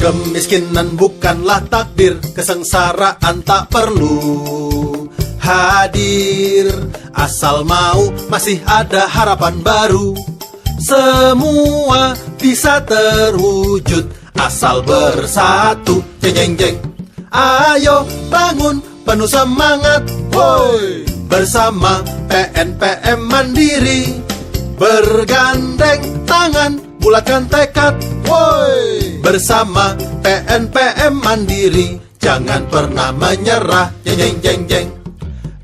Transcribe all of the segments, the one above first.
Kemiskinan bukanlah takdir, kesengsaraan tak perlu hadir. Asal mau masih ada harapan baru. Semua bisa terwujud asal bersatu. Jeng jeng jeng. Ayo bangun penuh semangat, woi. Bersama PNPM Mandiri, bergandeng tangan, bulatkan tekad, woi. Bersama PNPM Mandiri, jangan pernah menyerah. Jeng jeng jeng jeng.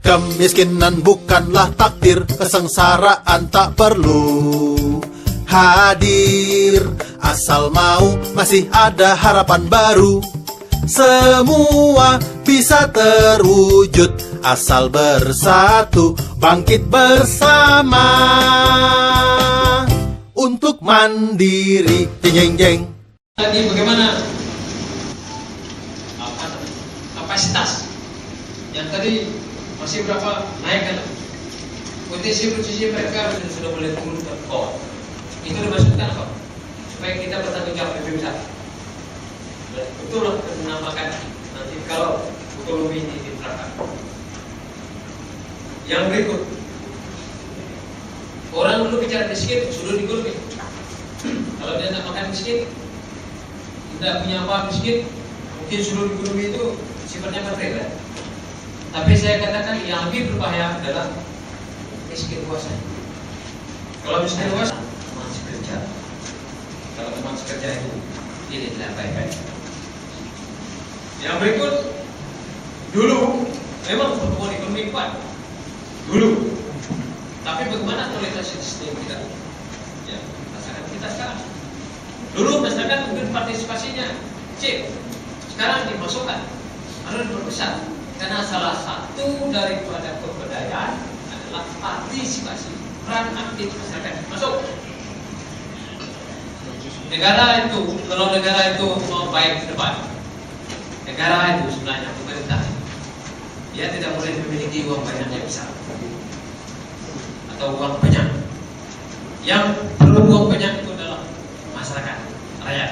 Kemiskinan bukanlah takdir, kesengsaraan tak perlu hadir. Asal mau masih ada harapan baru. Semua bisa terwujud asal bersatu, bangkit bersama untuk mandiri. Jeng jeng jeng. Tadi bagaimana kapasitas yang tadi masih berapa naik kan? Posisi mereka sudah boleh turun ke bawah. Itu dimaksudkan apa? Supaya kita bertanggung jawab lebih besar. Betul lah menambahkan nanti kalau ekonomi ini diterapkan. Yang berikut, orang dulu bicara miskin sudah dikurangi. Kalau dia nak makan miskin, tidak punya apa miskin, mungkin sudah dikurangi itu sifatnya material. Tapi saya katakan yang lebih berbahaya adalah miskin kuasa. Kalau miskin kuasa, teman sekerja. Kalau teman sekerja itu tidak baik-baik. Yang berikut, dulu memang pertumbuhan ekonomi kuat dulu, tapi bagaimana kualitas sistem kita? Ya, masyarakat kita sekarang. Dulu masyarakat mungkin partisipasinya kecil, sekarang dimasukkan, harus diperbesar. Karena salah satu daripada kebudayaan adalah partisipasi, peran aktif masyarakat masuk. Negara itu, kalau negara itu mau baik ke depan, negara itu sebenarnya pemerintah, dia tidak boleh memiliki uang banyak yang besar atau uang banyak. Yang perlu uang banyak itu adalah masyarakat, rakyat.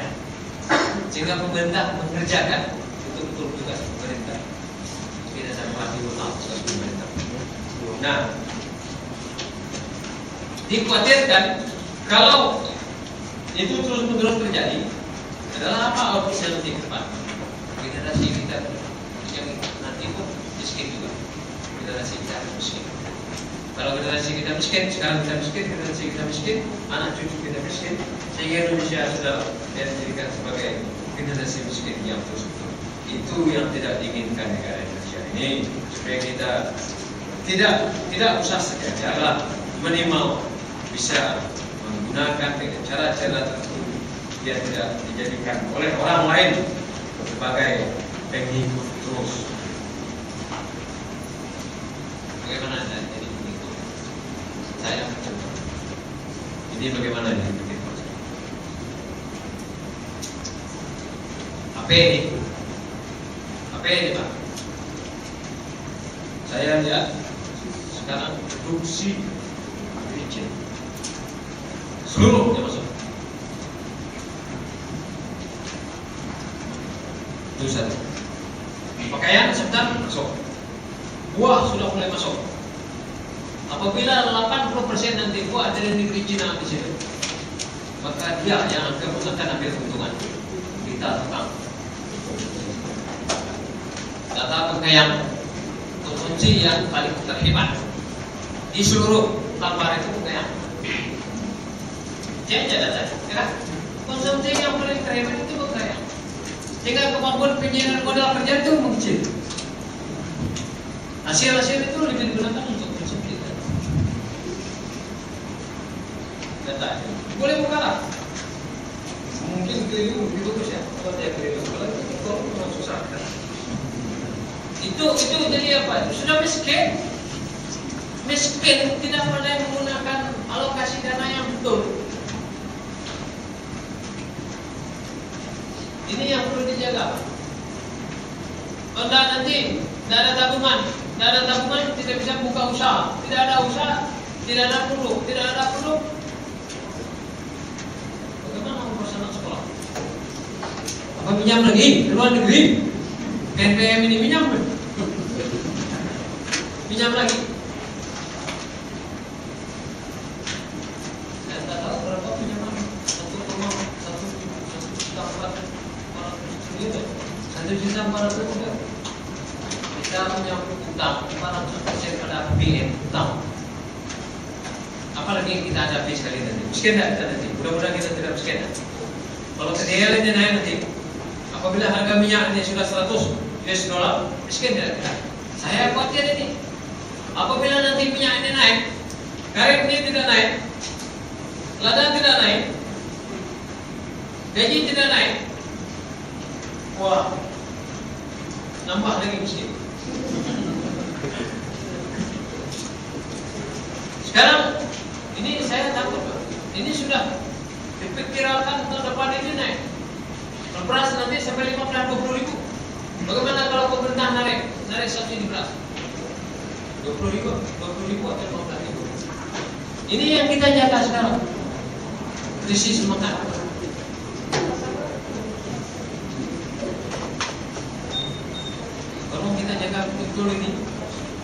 Sehingga pemerintah mengerjakan betul-betul tugas pemerintah. Tidak sampai tugas pemerintah. Nah, dikhawatirkan kalau itu terus-menerus terjadi, adalah apa outputnya nanti ke depan? Generasi kita yang nanti pun miskin juga. Generasi kita miskin. Kalau generasi kita miskin, sekarang kita miskin, generasi kita miskin, anak cucu kita miskin, sehingga Indonesia sudah dijadikan sebagai generasi miskin yang terus. Itu yang tidak diinginkan negara Indonesia ini. Supaya kita tidak usah sekedar minimal bisa menggunakan dengan cara-cara tertentu, dia tidak dijadikan oleh orang lain sebagai pengikut terus. Bagaimana Anda jadi pengikut? Saya mencoba. Ini bagaimana jadi pengikut? Apa ini Pak? Saya lihat sekarang produksi biji seluruhnya masuk. Itu satu. Pakaian sebentar masuk. Buah sudah mulai masuk. Apabila 80% nanti buah dari negeri Cina di sini, maka dia yang akan ambil keuntungan. Kita tetap. Data pakaian konsumsi yang paling terhebat di seluruh Kalbar itu pakaian. Jadi data, ya. Konsumsi yang paling terhebat itu pakaian. Sehingga kemampuan penyiaran modal kerja itu mengecil. Hasil-hasil itu lebih digunakan untuk konsumsi. Data, boleh mengarah. Mungkin keliru lebih bagus ya. Kalau dia keliru, kalau memang susah. Itu jadi apa? Itu sudah miskin. Miskin tidak pandai menggunakan alokasi dana yang betul. Ini yang perlu dijaga. Kalau nanti tidak ada tabungan, tidak bisa buka usaha, tidak ada usaha, tidak ada produk, bagaimana urusan sekolah? Apa pinjam lagi ke luar negeri? PNPM ini pinjam, pinjam lagi. Saya tak tahu berapa pinjaman, 1,4 juta. Kita punya utang 400% pada BN utang. Apalagi kita ada sekali nanti. Miskin tidak kita nanti. Mudah-mudahan kita tidak miskin. Kalau KDL ini naik nanti, apabila harga minyak ini sudah 100 US dollar, miskin tidak kita. Saya khawatir ini. Apabila nanti minyak ini naik, karet ini tidak naik, lada tidak naik, gaji tidak naik, wah, nambah lagi miskin. Sekarang ini saya takut, ini sudah diperkirakan tahun depan ini naik. Beras nanti sampai 15-20 ribu. Bagaimana kalau pemerintah narik subsidi beras? 20 ribu atau 15 ribu. Ini yang kita jaga sekarang. Krisis makan. Kalau kita jaga betul ini,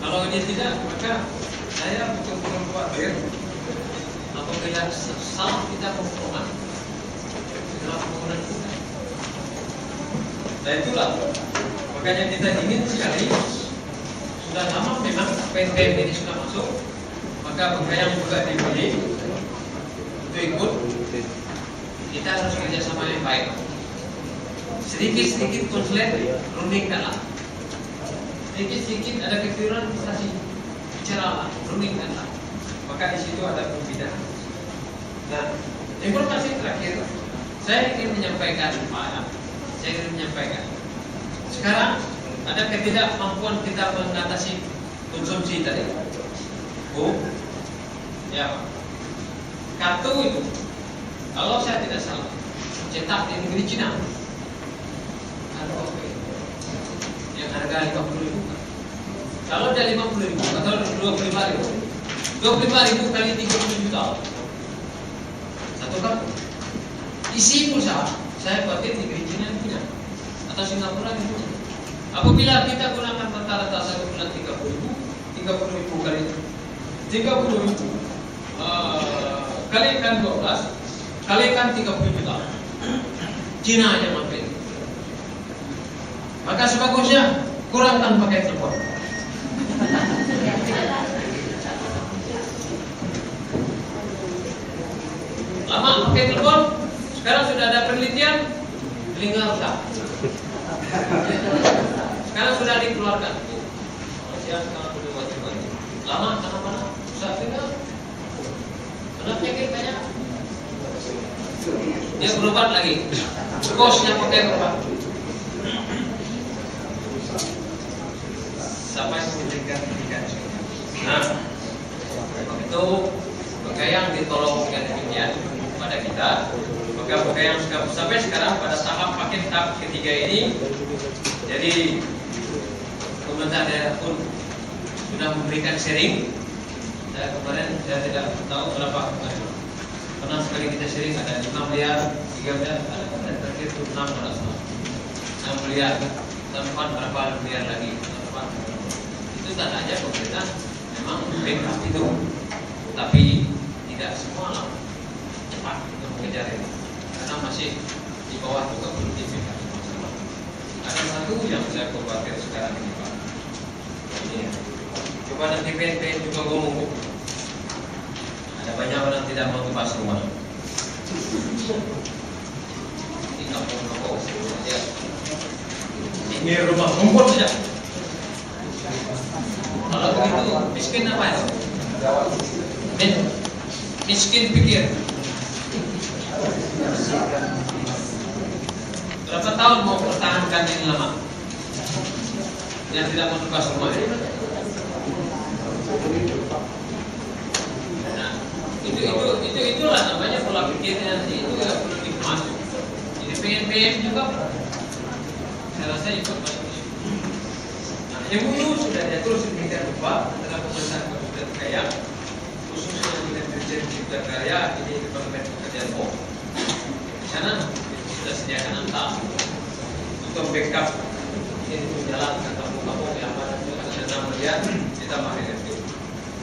kalau ini tidak, maka saya betul-betul khawatir apabila salah kita pembangunan dalam pembangunan kita. Nah itulah, makanya kita ingin sekali, sudah lama memang PNPM ini sudah masuk, maka yang juga dipilih untuk ikut, kita harus kerjasama yang baik. Sedikit-sedikit konslet, running kalah. Sedikit-sedikit ada kekeliruan prestasi, bicara running kalah. Maka di situ ada perbedaan. Nah, informasi terakhir, saya ingin menyampaikan, Pak, saya ingin menyampaikan. Sekarang ada ketidakmampuan kita mengatasi konsumsi tadi. Oh, ya, kartu itu, kalau saya tidak salah, cetak di negeri Cina, kartu yang harga 50 ribu. Kalau dia 50 ribu atau 25 ribu. 25.000 kali 30 juta satu kartu. Isi pulsa, saya khawatir negeri Cina punya atau Singapura punya. Apabila kita gunakan rata-rata 1 bulan 30 ribu kali 30 ribu kalikan 12 kalikan 30 juta, Cina aja mampir. Maka sebagusnya kurangkan pakai telepon. Lama pakai telepon, sekarang sudah ada penelitian, telinga rusak. Sekarang sudah dikeluarkan. Lama, mana-mana, rusak telinga. Karena penyakit banyak. Dia berobat lagi, kosnya pakai berobat. Sampai memberikan pendidikan. Nah, itu yang ditolong dengan demikian pada kita, maka yang sampai sekarang pada tahap ketiga ini, jadi pemerintah daerah pun sudah memberikan sharing. Kemarin saya tidak tahu berapa kemarin. Pernah sekali kita sharing ada 5 miliar, 3 miliar, ada terakhir itu 6 miliar, tempat berapa miliar lagi. Itu tandanya pemerintah memang backup itu, tapi tidak semua lah cepat untuk mengejar ini, karena masih di bawah juga produktivitas. Ada satu yang saya khawatir sekarang ini, Pak. Ini, coba nanti PNPM juga ngomong, ada banyak orang tidak mau tebas rumah. Ini kampung-kampung saja. Ini rumah rumput saja. Kalau begitu miskin apa itu? Miskin pikir. Berapa tahun mau pertahankan ini lama? Yang tidak mau tugas rumah. Nah, itulah namanya pola pikirnya nanti, itu yang perlu dimasuk. Jadi PNPM juga, saya rasa ikut masuk. MOU sudah diatur sedemikian rupa antara pemerintah kabupaten Kayak, khususnya dengan Dirjen Cipta Karya, ini Departemen Pekerjaan Umum. Di sana sudah sediakan antar untuk backup ini jalan ke kampung-kampung yang mana ada melihat kita mari itu.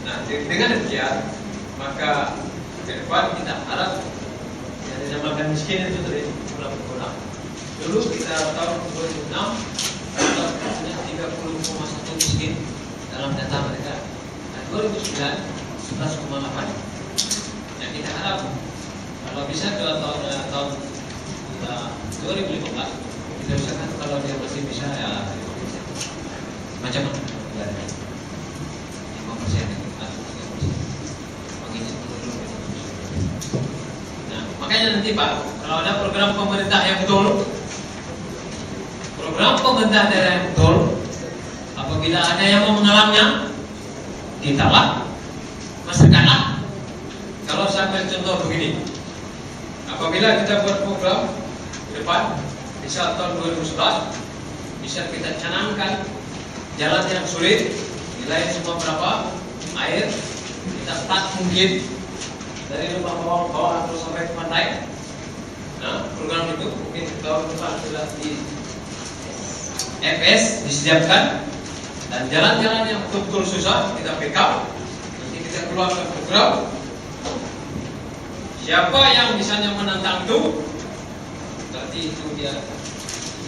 Nah, dengan demikian maka ke depan kita harap yang dinamakan miskin itu dari mulai berkurang. Dulu kita tahun 2006 ada 30,1 miskin dalam data mereka. Nah, 2009 11,8. Yang kita harap kalau bisa ke tahun 2015 kita usahakan kalau dia masih bisa ya macam mana? 5%. Nah, makanya nanti Pak, kalau ada program pemerintah yang betul, program pemerintah daerah yang betul, apabila ada yang mau mengalaminya, ditalah, masukkanlah. Kalau saya ambil contoh begini, apabila kita buat program ke depan, bisa tahun 2011, bisa kita canangkan jalan yang sulit, nilai semua berapa, air, kita start mungkin dari rumah bawah terus sampai ke pantai. Nah, program itu mungkin tahun depan sudah di FS disiapkan dan jalan-jalan yang betul-betul susah kita backup. Nanti kita keluarkan program. Siapa yang misalnya menentang itu, berarti itu dia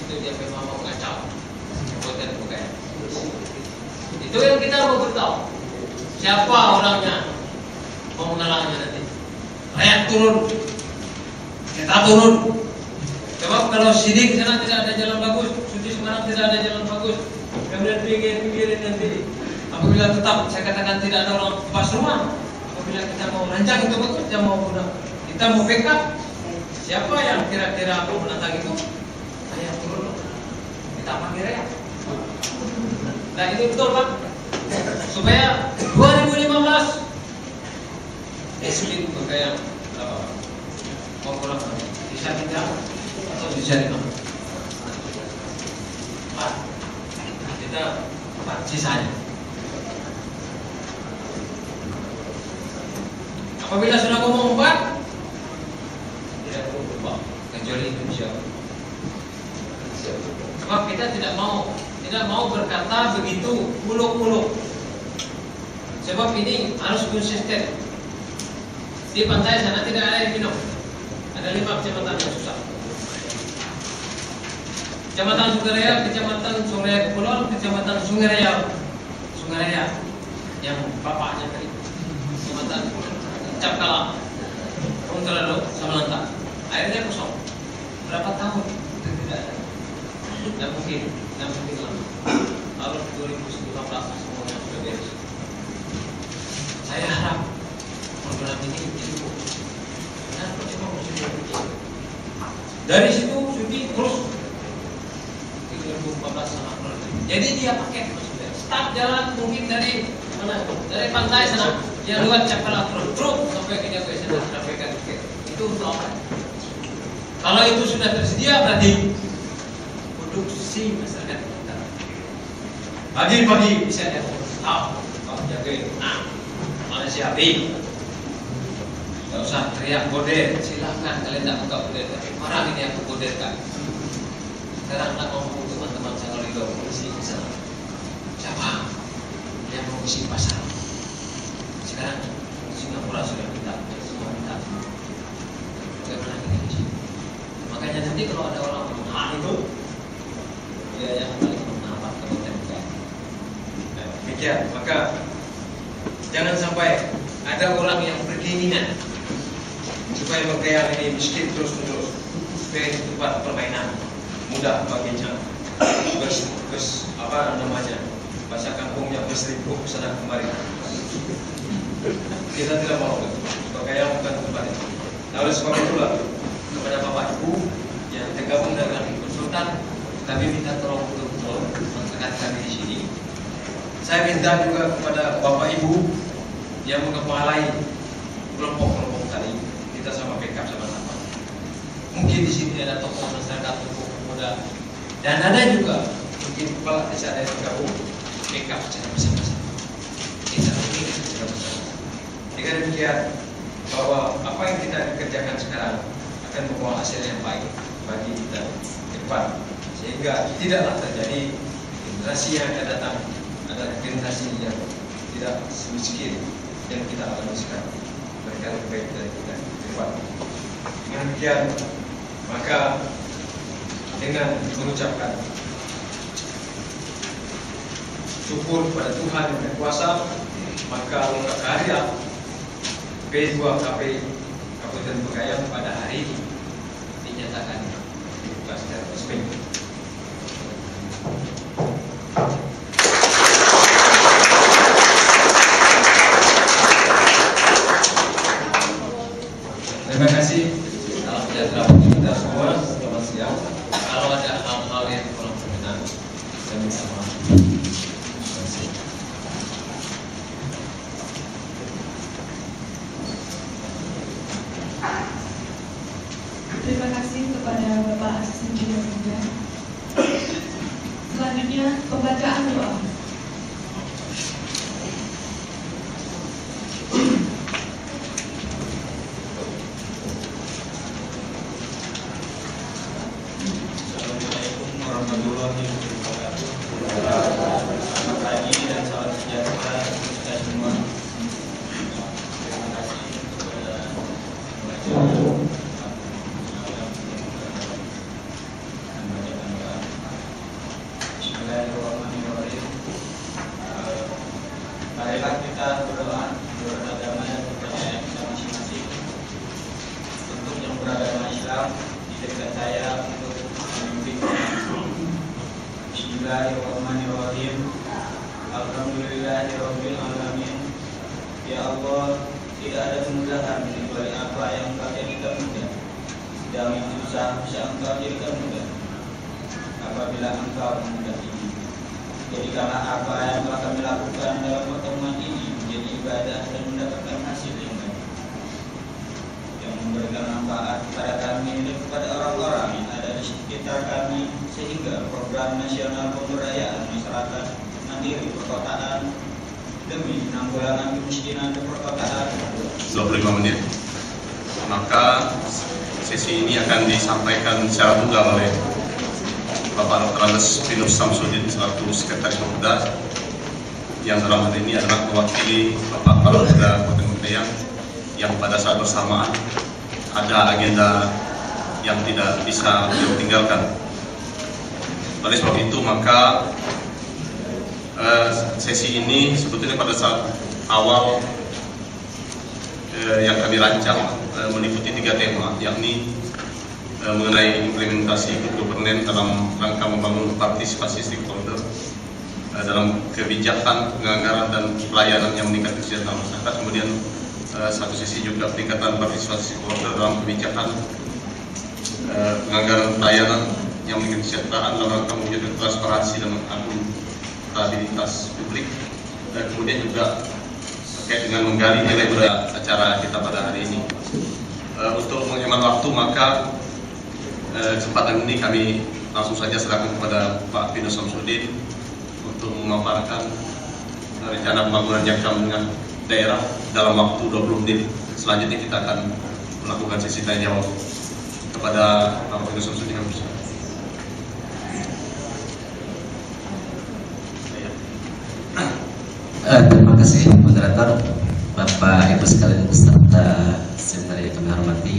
memang mau kacau, bukan. Itu yang kita mau beritahu. Siapa orangnya mau mengalahnya nanti? Rakyat turun, kita turun. Sebab kalau Sidik sana tidak ada jalan bagus, Suci Semarang tidak ada jalan bagus, kemudian pinggirin nanti. Apabila tetap saya katakan tidak ada orang pas rumah, apabila kita mau rancang itu bagus, kita mau backup. Siapa yang kira-kira mau menantang itu? Saya turun, kita panggil ya. Nah ini betul Pak, supaya 2015 split bergaya kurang bisa tidak atau bisa lima. Pak, kita sisanya. Apabila sudah ngomong 4, tidak perlu berubah kecuali Indonesia. Sebab kita tidak mau berkata begitu muluk-muluk. Sebab ini harus konsisten. Di pantai sana tidak ada air minum. Ada 5 kecamatan yang susah. Kecamatan Sungaraya, Kecamatan Sungai Kepulauan, Kecamatan Sungaraya yang bapaknya tadi. Kecamatan Capkala, Untralo, Samalanta. Airnya kosong. Berapa tahun itu tidak ada. Dan mungkin lama. Lalu 2015 semuanya sudah beres. Saya harap program ini cukup. Nah, cuma dari situ Suci terus 2014 sama April. Jadi dia pakai start jalan mungkin dari mana? Dari pantai sana yang lewat Capkala terus sampai ke sana sampai ke itu untuk apa? Kalau itu sudah tersedia berarti produksi masyarakat kita. Pagi-pagi bisa dia tahu jagain. Nah, mana si Abi? Tidak usah teriak boder, silahkan kalian tak buka boder. Tapi orang ini aku boderkan. Sekarang nak ngomong teman-teman saya Lido polisi di sana. Siapa yang mau isi pasar? Sekarang Singapura sudah minta, semua minta. Bagaimana kita di sini? Makanya nanti kalau ada orang menahan itu, dia yang paling menampak kebutuhan. Demikian, maka jangan sampai ada orang yang berkeinginan supaya Bengkayang ini miskin terus-menerus, supaya ini tempat permainan mudah baginya bahasa kampungnya berselingkuh sana kemari. Kita tidak mau Bengkayang bukan tempat itu. Nah, oleh sebab itulah kepada Bapak Ibu yang tergabung dengan konsultan, kami minta tolong betul-betul masyarakat kami di sini. Saya minta juga kepada Bapak Ibu yang mengepalai kelompok-kelompok tadi, kita sama backup sama-sama. Mungkin di sini ada tokoh masyarakat, tokoh pemuda, dan ada juga mungkin kepala desa ada yang bergabung backup secara bersama-sama. Kita mungkin secara bersama. Dengan demikian bahwa apa yang kita kerjakan sekarang akan membawa hasil yang baik bagi kita ke depan, sehingga sehingga tidaklah terjadi generasi yang akan datang adalah generasi yang tidak semiskin yang kita alami sekarang. Mereka lebih baik dari kita ke depan. Dengan demikian, maka dengan mengucapkan syukur kepada Tuhan yang Maha Kuasa, maka Lokakarya P2KP Kabupaten Pegayam pada hari ini dinyatakan dibuka secara resmi. Terima kasih. Salam sejahtera bagi kita semua. Selamat siang. Kalau ada hal-hal yang kurang berkenan, saya minta maaf. Terima kasih. Terima kasih kepada Bapak Asisten Juga. Selanjutnya pembacaan doa. Assalamualaikum warahmatullahi wabarakatuh. Selamat pagi dan salam sejahtera untuk kita semua. Terima kasih kepada pengacara. Bismillahirrahmanirrahim. Marilah kita berdoa menurut agama dan kepercayaan kita masing-masing. Untuk yang beragama Islam, di dekat saya untuk memimpin. Bismillahirrahmanirrahim. Alhamdulillahirabbil alamin. Ya Allah, tidak ada kemudahan kecuali apa yang Engkau jadikan mudah. Dan yang susah bisa Engkau jadikan mudah. Apabila Engkau memudahkan ini, jadikanlah apa yang telah kami lakukan dalam pertemuan ini menjadi ibadah dan mendapatkan hasil yang baik, yang memberikan manfaat kepada kami dan kepada orang-orang yang ada di sekitar kami, sehingga program nasional pemberdayaan masyarakat mandiri perkotaan demi penanggulangan kemiskinan di perkotaan 25 menit. Maka sesi ini akan disampaikan secara tunggal oleh Bapak Dr. Andes Pinus Samsudin selaku Sekretaris Pemuda, yang dalam hal ini adalah mewakili Bapak Kepala Pemuda Kabupaten Pegayam yang pada saat bersamaan ada agenda yang tidak bisa beliau tinggalkan. Oleh sebab itu maka sesi ini sebetulnya pada saat awal yang kami rancang meliputi 3 tema, yakni mengenai implementasi good governance dalam rangka membangun partisipasi stakeholder dalam kebijakan, penganggaran dan pelayanan yang meningkatkan kesejahteraan masyarakat. Kemudian satu sisi juga peningkatan partisipasi stakeholder dalam kebijakan, penganggaran pelayanan yang meningkatkan kesejahteraan dalam rangka mewujudkan transparansi dan akuntabilitas publik. Dan kemudian juga terkait dengan menggali nilai pada acara kita pada hari ini. Untuk menghemat waktu, maka kesempatan ini kami langsung saja serahkan kepada Pak Pinus Samsudin untuk memaparkan rencana pembangunan jangka menengah daerah dalam waktu 20 menit. Selanjutnya kita akan melakukan sesi tanya jawab kepada Pak Pinus Samsudin. Terima kasih moderator, Bapak Ibu sekalian beserta seminar yang kami hormati.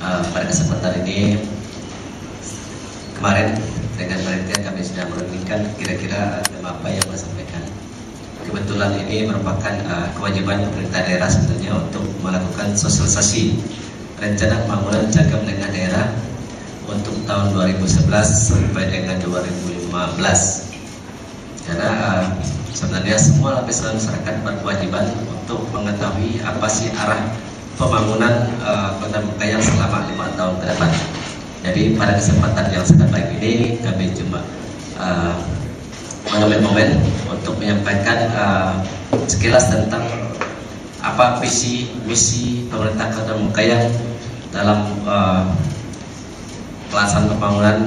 Pada kesempatan ini, kemarin dengan panitia kami sudah merenungkan kira-kira tema apa yang mau sampaikan. Kebetulan ini merupakan kewajiban pemerintah daerah sebetulnya untuk melakukan sosialisasi rencana pembangunan jangka menengah daerah untuk tahun 2011 sampai dengan 2015. Karena sebenarnya semua lapisan masyarakat berkewajiban untuk mengetahui apa sih arah pembangunan Kota Pegayam selama 5 tahun ke depan. Jadi pada kesempatan yang sangat baik ini kami cuma mengambil momen untuk menyampaikan sekilas tentang apa visi misi pemerintah Kota Pegayam dalam pelaksanaan pembangunan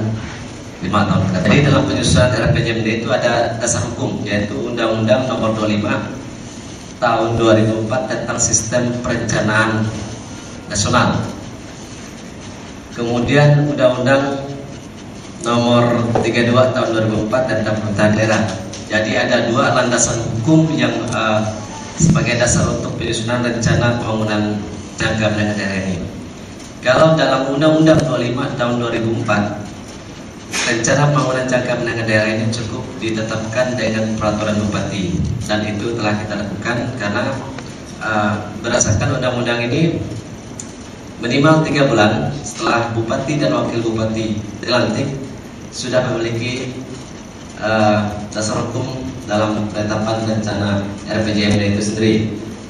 5 tahun ke depan. Jadi dalam penyusunan RPJMD itu ada dasar hukum, yaitu Undang-Undang Nomor 25 Tahun 2004 tentang Sistem Perencanaan Nasional. Kemudian Undang-Undang nomor 32 tahun 2004 tentang pemerintahan daerah. Jadi ada dua landasan hukum yang sebagai dasar untuk penyusunan rencana pembangunan jangka menengah daerah ini. Kalau dalam Undang-Undang 25 tahun 2004, rencana pembangunan jangka menengah daerah ini cukup ditetapkan dengan peraturan bupati, dan itu telah kita lakukan karena berdasarkan undang-undang ini minimal 3 bulan setelah bupati dan wakil bupati dilantik sudah memiliki dasar hukum dalam penetapan rencana RPJMD itu sendiri.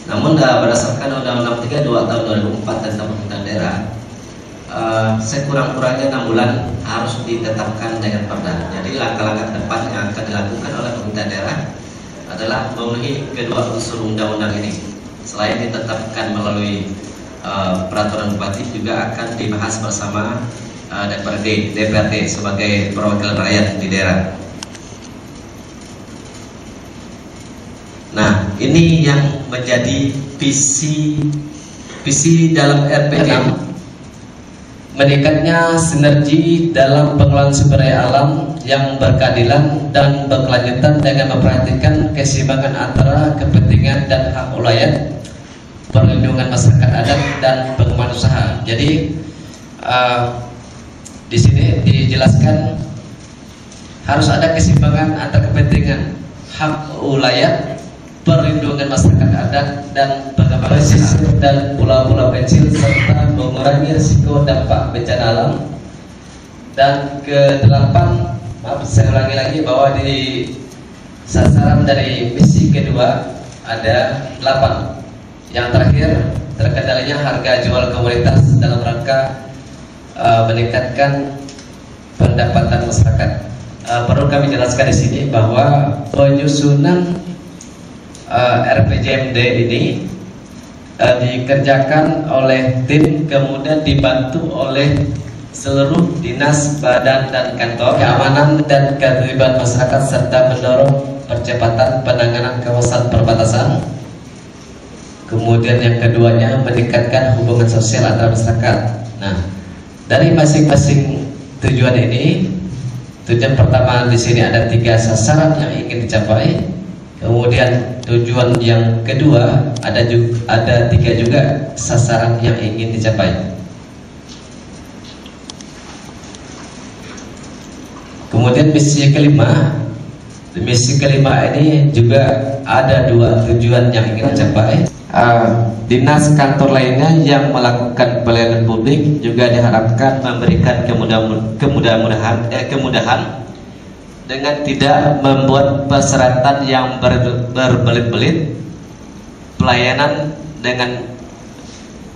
Namun berdasarkan Undang-Undang 32 tahun 2004 tentang pemerintahan daerah, sekurang-kurangnya 6 bulan harus ditetapkan dengan perda. Jadi langkah-langkah depan yang akan dilakukan oleh pemerintah daerah adalah memenuhi kedua unsur undang-undang ini. Selain ditetapkan melalui peraturan bupati, juga akan dibahas bersama DPRD sebagai perwakilan rakyat di daerah. Nah, ini yang menjadi visi dalam RPJM. Meningkatnya sinergi dalam pengelolaan sumber daya alam yang berkeadilan dan berkelanjutan dengan memperhatikan keseimbangan antara kepentingan dan hak ulayat, perlindungan masyarakat adat dan pengembangan usaha. Jadi di sini dijelaskan harus ada keseimbangan antara kepentingan hak ulayat, perlindungan masyarakat adat dan pengembangan usaha dan pulau-pulau kecil serta mengurangi risiko dampak bencana alam. Dan ke-8, maaf saya ulangi lagi bahwa di sasaran dari misi kedua ada 8. Yang terakhir, terkendalinya harga jual komoditas dalam rangka meningkatkan pendapatan masyarakat. Perlu kami jelaskan di sini bahwa penyusunan RPJMD ini dikerjakan oleh tim, kemudian dibantu oleh seluruh dinas, badan, dan kantor keamanan dan keterlibatan masyarakat, serta mendorong percepatan penanganan kawasan perbatasan. Kemudian yang keduanya meningkatkan hubungan sosial antar masyarakat. Nah, dari masing-masing tujuan ini, tujuan pertama di sini ada 3 sasaran yang ingin dicapai. Kemudian tujuan yang kedua ada 3 juga sasaran yang ingin dicapai. Kemudian misi kelima ini juga ada 2 tujuan yang ingin dicapai. Dinas kantor lainnya yang melakukan pelayanan publik juga diharapkan memberikan kemudahan dengan tidak membuat persyaratan yang berbelit-belit, pelayanan dengan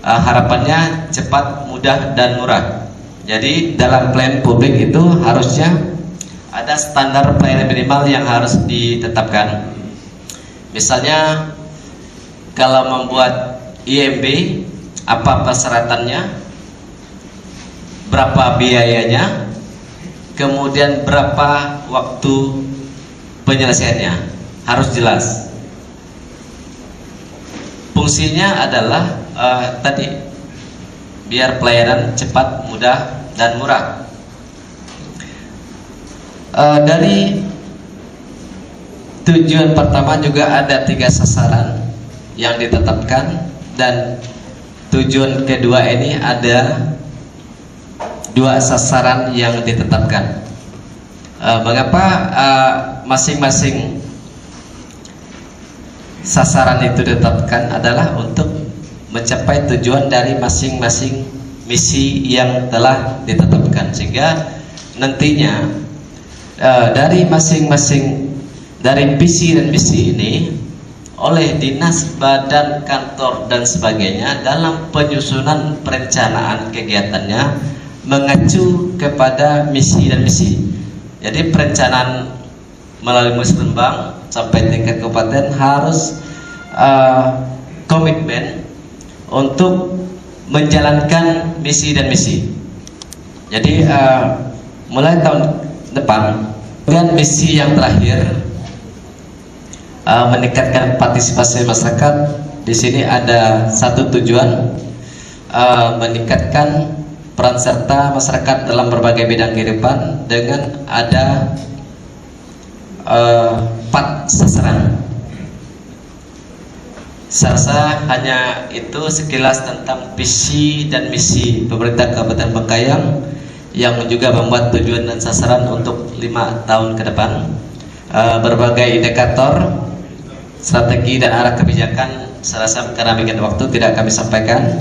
harapannya cepat, mudah, dan murah. Jadi dalam pelayanan publik itu harusnya ada standar pelayanan minimal yang harus ditetapkan. Misalnya kalau membuat IMB, apa persyaratannya, berapa biayanya, kemudian berapa waktu penyelesaiannya, harus jelas. Fungsinya adalah tadi biar pelayanan cepat, mudah, dan murah. Dari tujuan pertama juga ada 3 sasaran yang ditetapkan, dan tujuan kedua ini ada 2 sasaran yang ditetapkan. Mengapa masing-masing sasaran itu ditetapkan? Adalah untuk mencapai tujuan dari masing-masing misi yang telah ditetapkan, sehingga nantinya dari masing-masing dari visi dan misi ini oleh dinas, badan, kantor, dan sebagainya dalam penyusunan perencanaan kegiatannya mengacu kepada misi dan misi. Jadi perencanaan melalui musrenbang sampai tingkat kabupaten harus komitmen untuk menjalankan misi dan misi. Jadi mulai tahun depan, dan misi yang terakhir meningkatkan partisipasi masyarakat. Di sini ada 1 tujuan, meningkatkan peran serta masyarakat dalam berbagai bidang kehidupan dengan ada 4 sasaran. Saya rasa hanya itu sekilas tentang visi dan misi pemerintah Kabupaten Bengkayang yang juga membuat tujuan dan sasaran untuk 5 tahun ke depan. Berbagai indikator, strategi dan arah kebijakan saya rasa karena bikin waktu tidak kami sampaikan,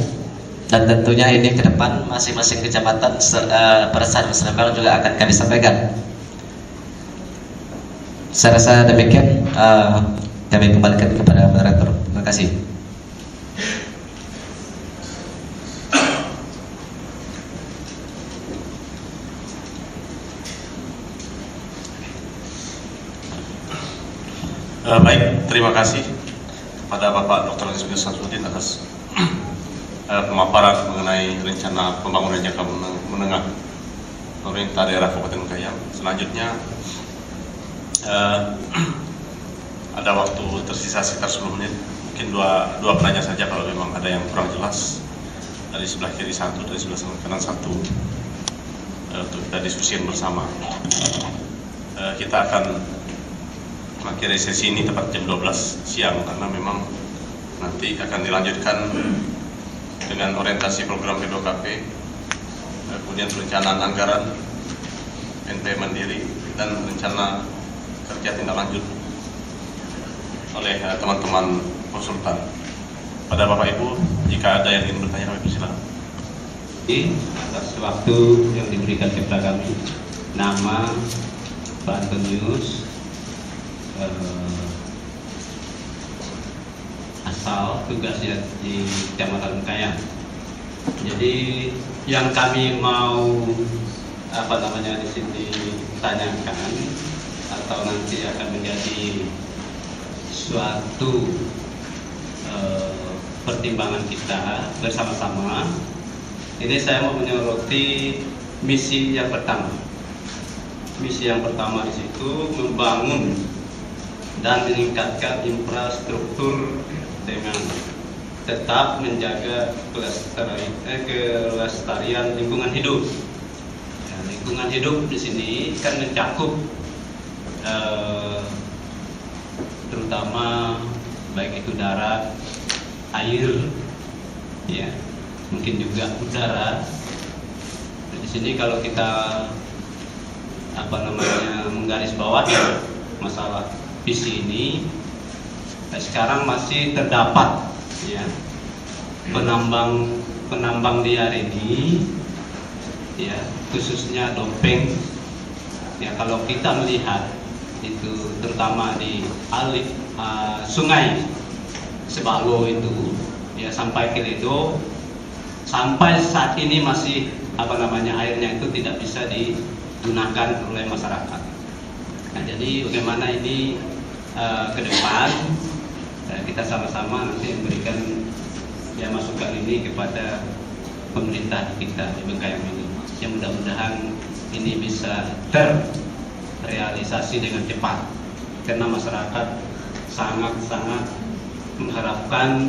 dan tentunya ini ke depan masing-masing kecamatan pada saat Musrembang juga akan kami sampaikan. Saya rasa demikian, kami kembalikan kepada moderator. Terima kasih. Baik, terima kasih kepada Bapak Dr. Rizky Samsudin atas pemaparan mengenai rencana pembangunan jangka menengah pemerintah daerah Kabupaten Bengkayang. Selanjutnya ada waktu tersisa sekitar 10 menit. Mungkin dua penanya saja kalau memang ada yang kurang jelas. Dari sebelah kiri 1, dari sebelah kanan 1, untuk kita diskusikan bersama. Kita akan mengakhiri sesi ini tepat jam 12 siang karena memang nanti akan dilanjutkan dengan orientasi program P2KP, kemudian perencanaan anggaran, NP Mandiri, dan rencana kerja tindak lanjut oleh teman-teman konsultan. Pada Bapak Ibu, jika ada yang ingin bertanya, kami persilakan. Atas waktu yang diberikan kepada kami, nama Pak Antonius, asal tugasnya di Kecamatan Bengkayang. Jadi yang kami mau di sini tanyakan atau nanti akan menjadi suatu pertimbangan kita bersama-sama. Ini saya mau menyoroti misi yang pertama. Misi yang pertama di situ membangun dan meningkatkan infrastruktur dengan tetap menjaga kelestarian lingkungan hidup. Ya, lingkungan hidup di sini kan mencakup terutama baik itu darat, air, ya, mungkin juga udara. Di sini kalau kita menggarisbawahi masalah visi ini, sekarang masih terdapat ya penambang liar ini, ya, khususnya Dompeng. Ya, kalau kita melihat itu terutama di sungai Sebago itu, ya, sampai ke Ledo, sampai saat ini masih airnya itu tidak bisa digunakan oleh masyarakat. Nah, jadi bagaimana ini ke depan kita sama-sama nanti memberikan ya masukan ini kepada pemerintah kita di Bengkayang ini, yang mudah-mudahan ini bisa terrealisasi dengan cepat, karena masyarakat sangat-sangat mengharapkan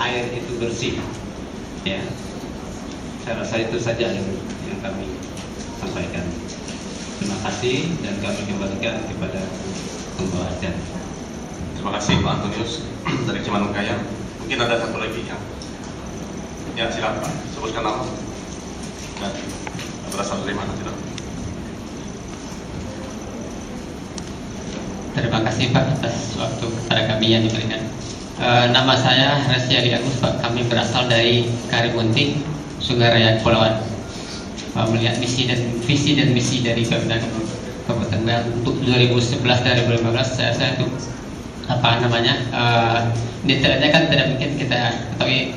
air itu bersih. Ya, saya rasa itu saja yang kami sampaikan. Terima kasih dan kami kembalikan kepada pembawa acara. Terima kasih Pak Antonius dari Kecamatan Bengkayang. Mungkin ada satu lagi yang silakan Pak, sebutkan nama dan berasal dari mana, tidak? Terima kasih Pak atas waktu kepada kami yang diberikan. Nama saya Resiadi Agus Pak, kami berasal dari Karimunti, Sungai Raya Kepulauan. Melihat visi dan misi dari Kabupaten Bengkayang untuk 2011-2015, saya itu detailnya kan tidak mungkin kita ketahui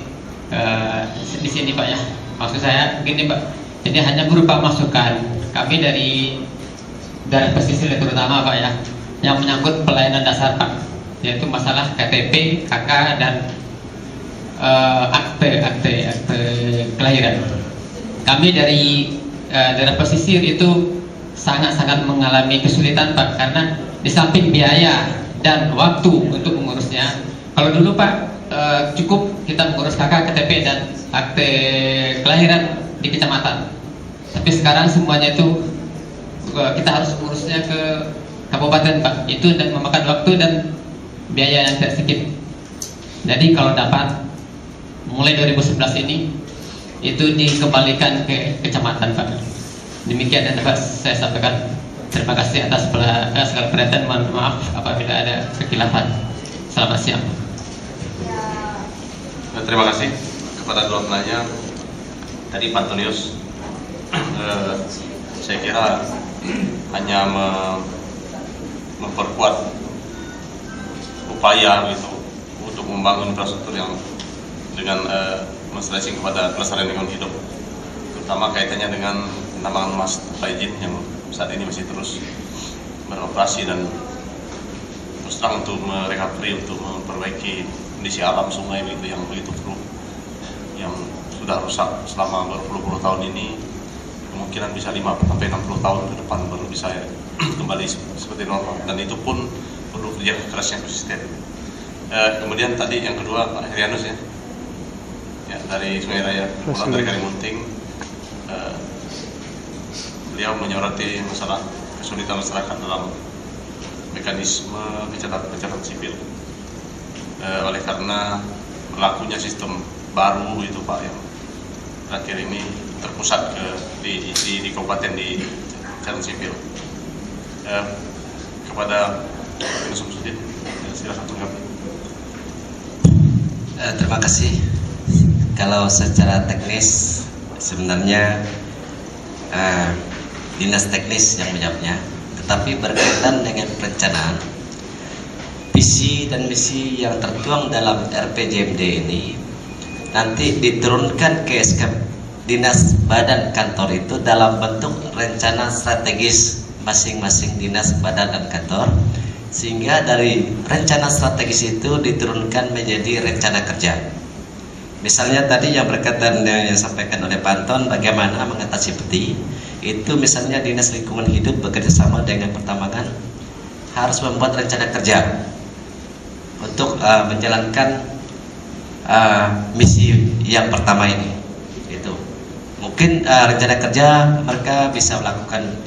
di sini Pak ya. Maksud saya begini Pak, ini hanya berupa masukan kami dari pesisir terutama Pak ya, yang menyangkut pelayanan dasar Pak, yaitu masalah KTP, KK dan akte kelahiran. Kami dari daerah pesisir itu sangat-sangat mengalami kesulitan Pak, karena di samping biaya dan waktu untuk mengurusnya. Kalau dulu Pak cukup kita mengurus KK, KTP dan akte kelahiran di kecamatan. Tapi sekarang semuanya itu kita harus urusnya ke kabupaten Pak. Itu dan memakan waktu dan biaya yang tidak sedikit. Jadi kalau dapat mulai 2011 ini itu dikembalikan ke kecamatan Pak. Demikian yang dapat saya sampaikan. Terima kasih atas segala perhatian. Mohon maaf apabila ada kekhilafan. Selamat siang. Terima kasih kepada dua penanya. Tadi Pak Antonius, saya kira hanya memperkuat upaya itu untuk membangun infrastruktur yang dengan menstressing kepada kelestarian lingkungan hidup, terutama kaitannya dengan penambangan emas tanpa izin yang saat ini masih terus beroperasi dan terus terang untuk merecovery, untuk memperbaiki kondisi alam sungai yang begitu keruh, yang sudah rusak selama berpuluh-puluh tahun ini. Kemungkinan bisa 5-60 tahun ke depan baru bisa kembali seperti normal, dan itu pun perlu kerja keras yang konsisten. Kemudian tadi yang kedua Pak Herianus ya dari Sungai Raya, dari Kalimunting, beliau menyoroti masalah kesulitan masyarakat dalam mekanisme pencatatan sipil, oleh karena berlakunya sistem baru itu Pak yang terakhir ini terpusat di kabupaten di catatan sipil. Kepada Pak Samsudin, silakan tanggapi. Terima kasih. Kalau secara teknis sebenarnya dinas teknis yang menjawabnya, tetapi berkaitan dengan perencanaan, visi dan misi yang tertuang dalam RPJMD ini nanti diturunkan ke SK dinas badan kantor itu dalam bentuk rencana strategis masing-masing dinas badan dan kantor, sehingga dari rencana strategis itu diturunkan menjadi rencana kerja. Misalnya tadi yang berkaitan dengan yang disampaikan oleh Pak Anton, bagaimana mengatasi peti, itu misalnya dinas lingkungan hidup bekerjasama dengan pertambangan harus membuat rencana kerja untuk menjalankan misi yang pertama ini. Itu mungkin rencana kerja mereka bisa melakukan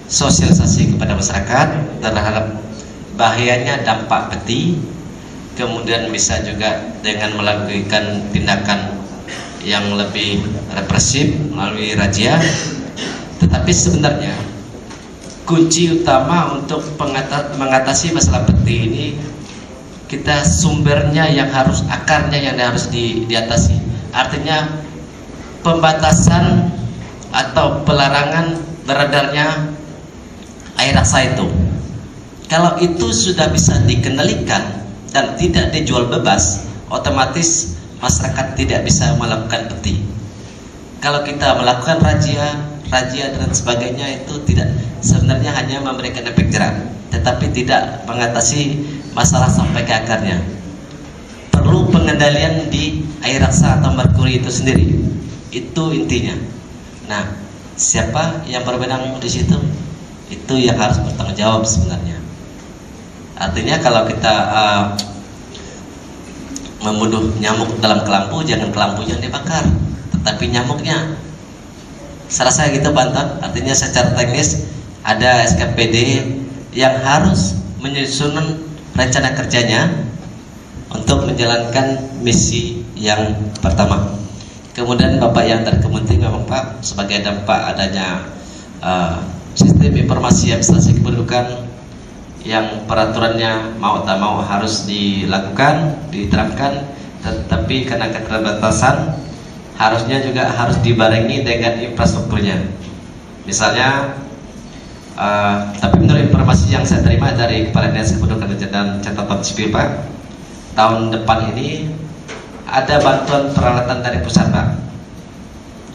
sosialisasi kepada masyarakat terhadap bahayanya dampak peti, kemudian bisa juga dengan melakukan tindakan yang lebih represif melalui razia. Tetapi sebenarnya kunci utama untuk mengatasi masalah peti ini, kita sumbernya yang harus, akarnya yang harus diatasi. Artinya pembatasan atau pelarangan beredarnya air raksa itu. Kalau itu sudah bisa dikendalikan dan tidak dijual bebas, otomatis masyarakat tidak bisa melakukan peti. Kalau kita melakukan razia dan sebagainya, itu tidak, sebenarnya hanya memberikan efek jerak, tetapi tidak mengatasi masalah sampai ke akarnya. Perlu pengendalian di air raksa atau merkuri itu sendiri, itu intinya. Nah, siapa yang berwenang di situ? Itu yang harus bertanggung jawab sebenarnya. Artinya kalau kita membunuh nyamuk dalam kelambu, jangan kelambunya dibakar, tetapi nyamuknya. Saya rasa gitu Banten. Artinya secara teknis ada SKPD yang harus menyusun rencana kerjanya untuk menjalankan misi yang pertama. Kemudian Bapak yang dari Kementerian memang Pak, sebagai dampak adanya sistem informasi administrasi kependudukan yang peraturannya mau tak mau harus dilakukan, diterapkan, tetapi karena keterbatasan harusnya juga harus dibarengi dengan infrastrukturnya. Misalnya, tapi menurut informasi yang saya terima dari Kepala Dinas Kependudukan dan Catatan Sipil Pak, tahun depan ini ada bantuan peralatan dari pusat Pak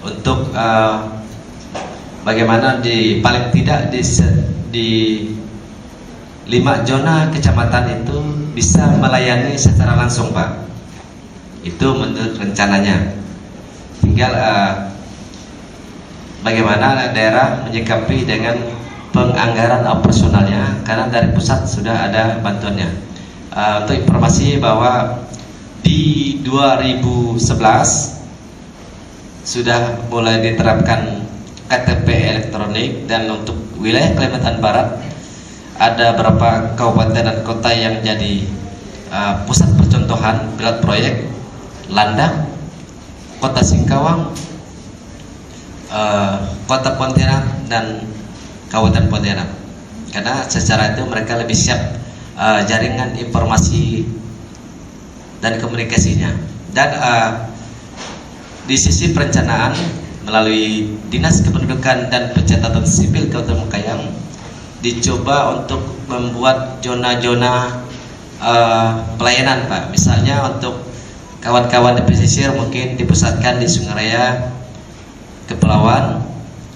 untuk bagaimana paling tidak di 5 zona kecamatan itu bisa melayani secara langsung Pak. Itu menurut rencananya. Tinggal bagaimana daerah menyikapi dengan penganggaran operasionalnya, karena dari pusat sudah ada bantuannya. Untuk informasi bahwa di 2011 sudah mulai diterapkan KTP elektronik, dan untuk wilayah Kalimantan Barat ada beberapa kabupaten dan kota yang jadi pusat percontohan pilot proyek: Landak, Kota Singkawang, Kota Pontianak, dan Kabupaten Pontianak. Karena secara itu mereka lebih siap jaringan informasi dan komunikasinya. Dan di sisi perencanaan melalui Dinas Kependudukan dan Pencatatan Sipil Kabupaten Mengkayang dicoba untuk membuat zona-zona pelayanan, Pak. Misalnya untuk kawan-kawan di pesisir mungkin dipusatkan di Sungai Raya, Kepulauan,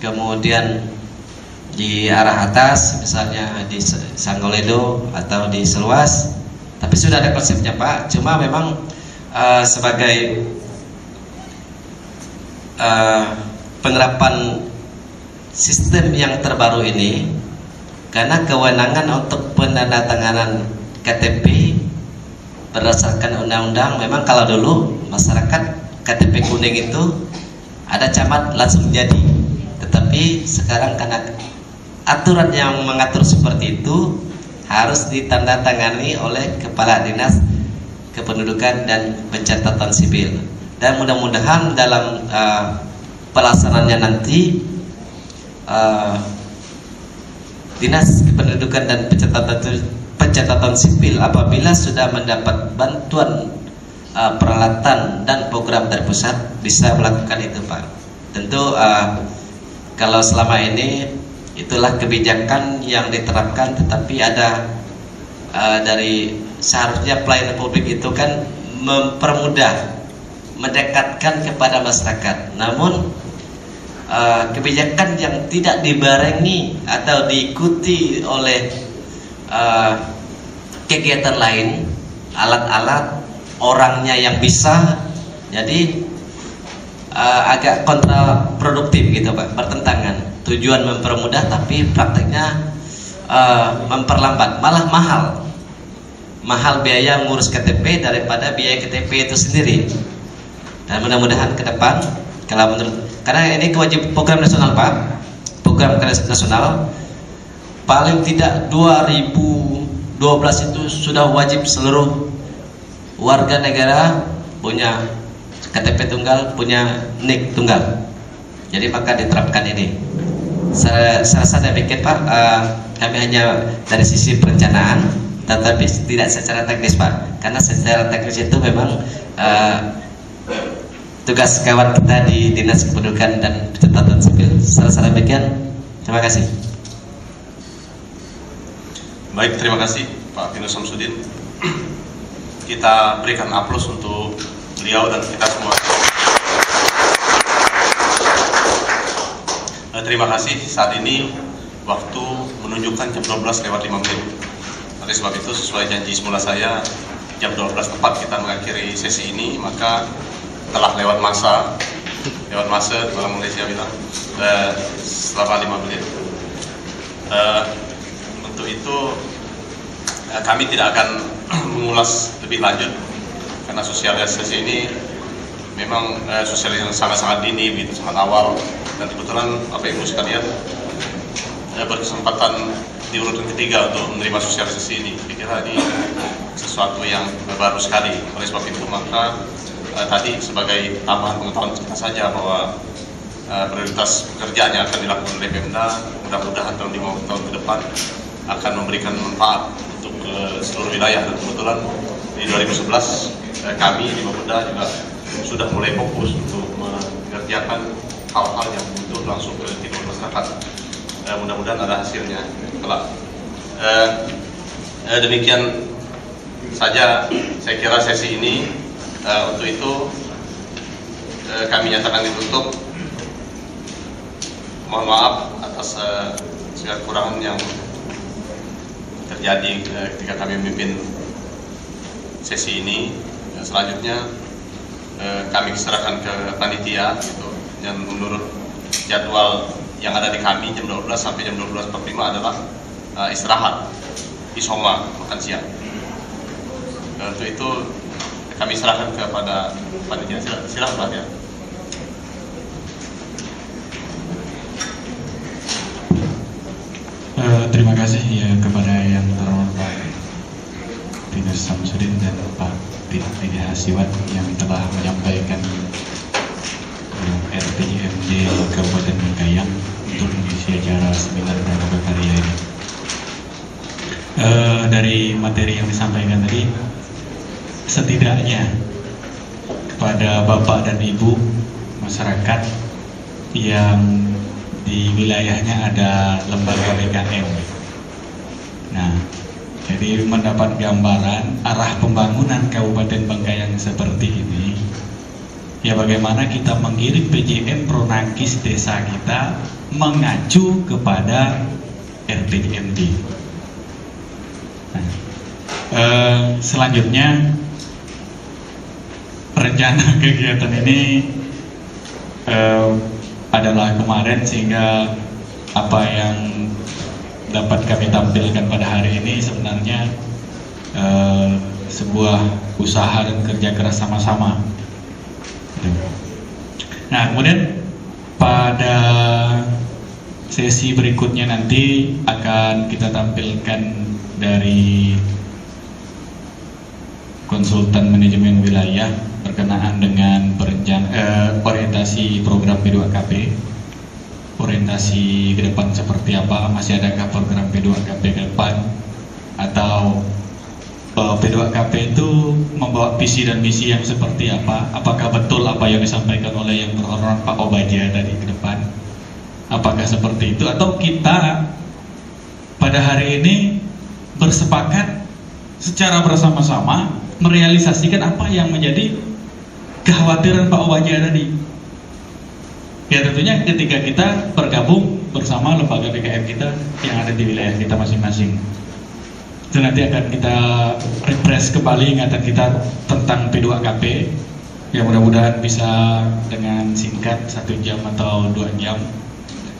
kemudian di arah atas misalnya di Sanggoledo atau di Seluas. Tapi sudah ada konsepnya, Pak. Cuma memang sebagai penerapan sistem yang terbaru ini, karena kewenangan untuk penandatanganan KTP berdasarkan undang-undang, memang kalau dulu masyarakat KTP kuning itu ada camat langsung jadi, tetapi sekarang karena aturan yang mengatur seperti itu harus ditandatangani oleh Kepala Dinas Kependudukan dan Pencatatan Sipil. Dan mudah-mudahan dalam pelaksanaannya nanti Dinas Kependudukan dan Pencatatan Sipil apabila sudah mendapat bantuan peralatan dan program dari pusat bisa melakukan itu, Pak. Tentu kalau selama ini itulah kebijakan yang diterapkan, tetapi ada dari seharusnya pelayanan publik itu kan mempermudah, mendekatkan kepada masyarakat. Namun kebijakan yang tidak dibarengi atau diikuti oleh kegiatan lain, alat-alat, orangnya yang bisa, jadi agak kontraproduktif gitu, Pak, bertentangan. Tujuan mempermudah tapi prakteknya memperlambat, malah mahal biaya ngurus KTP daripada biaya KTP itu sendiri. Dan mudah-mudahan ke depan, kalau menurut, karena ini kewajiban program nasional, Pak, program nasional paling tidak 2012 itu sudah wajib seluruh warga negara punya KTP tunggal, punya NIK tunggal. Jadi maka diterapkan ini. Saya pikir, Pak, kami hanya dari sisi perencanaan, tetapi tidak secara teknis, Pak. Karena secara teknis itu memang tugas kawan kita di Dinas Kependudukan dan Pencatatan Sipil. Saya demikian. Terima kasih. Baik, terima kasih Pak Pino Samsudin. Kita berikan aplaus untuk beliau dan kita semua. Terima kasih. Saat ini waktu menunjukkan jam 12:05. Oleh sebab itu, sesuai janji semula saya, jam 12 tepat kita mengakhiri sesi ini, maka telah lewat masa dalam Malaysia bilang selama 5 menit. Untuk itu kami tidak akan mengulas lebih lanjut karena sosialisasi ini memang sosialisasi yang sangat-sangat dini, begitu sangat awal, dan kebetulan Bapak Ibu sekalian berkesempatan di urutan ketiga untuk menerima sosialisasi ini. Saya kira ini sesuatu yang baru sekali. Oleh sebab itu maka tadi sebagai tambahan pengetahuan kita saja bahwa prioritas pekerjaan yang akan dilakukan oleh Pemda mudah-mudahan dalam 5 tahun ke depan akan memberikan manfaat untuk seluruh wilayah. Dan kebetulan di 2011 kami di Bapeda juga sudah mulai fokus untuk mengerjakan hal-hal yang butuh langsung ke kehidupan masyarakat. Mudah-mudahan ada hasilnya kelak. Demikian saja saya kira sesi ini. Untuk itu kami nyatakan ditutup. Mohon maaf atas segala kekurangan yang terjadi ketika kami memimpin sesi ini. Selanjutnya kami serahkan ke panitia gitu. Dan menurut jadwal yang ada di kami jam 12 sampai jam 12.45 adalah istirahat, isoma, makan siang. Untuk itu kami serahkan kepada panitia. Silakan Pak ya. Terima kasih ya kepada yang terhormat Tinus Samsudin dan Pak Didi Hasiwan yang telah menyampaikan RPJMD Kabupaten Bengkayang untuk mengisi acara seminar dan karya ini. Dari materi yang disampaikan tadi, setidaknya kepada Bapak dan Ibu masyarakat yang di wilayahnya ada lembaga BKM. Nah, jadi mendapat gambaran arah pembangunan Kabupaten Bengkayang seperti ini. Ya, bagaimana kita mengirim PJM Pronakis desa kita mengacu kepada RPJMD. Nah, selanjutnya rencana kegiatan ini adalah kemarin, sehingga apa yang dapat kami tampilkan pada hari ini sebenarnya sebuah usaha dan kerja keras sama-sama. Nah, kemudian pada sesi berikutnya nanti akan kita tampilkan dari konsultan manajemen wilayah berkenaan dengan orientasi program P2KP, orientasi ke depan seperti apa, masih adakah program P2KP ke depan, atau P2KP itu membawa visi dan misi yang seperti apa, apakah betul apa yang disampaikan oleh yang terhormat Pak Obadia tadi ke depan, apakah seperti itu, atau kita pada hari ini bersepakat secara bersama-sama merealisasikan apa yang menjadi kekhawatiran Pak Obadia tadi. Ya, tentunya ketika kita bergabung bersama lembaga BKM kita yang ada di wilayah kita masing-masing, itu nanti akan kita refresh kembali ingatan kita tentang P2KP. Ya, mudah-mudahan bisa dengan singkat 1 jam atau 2 jam.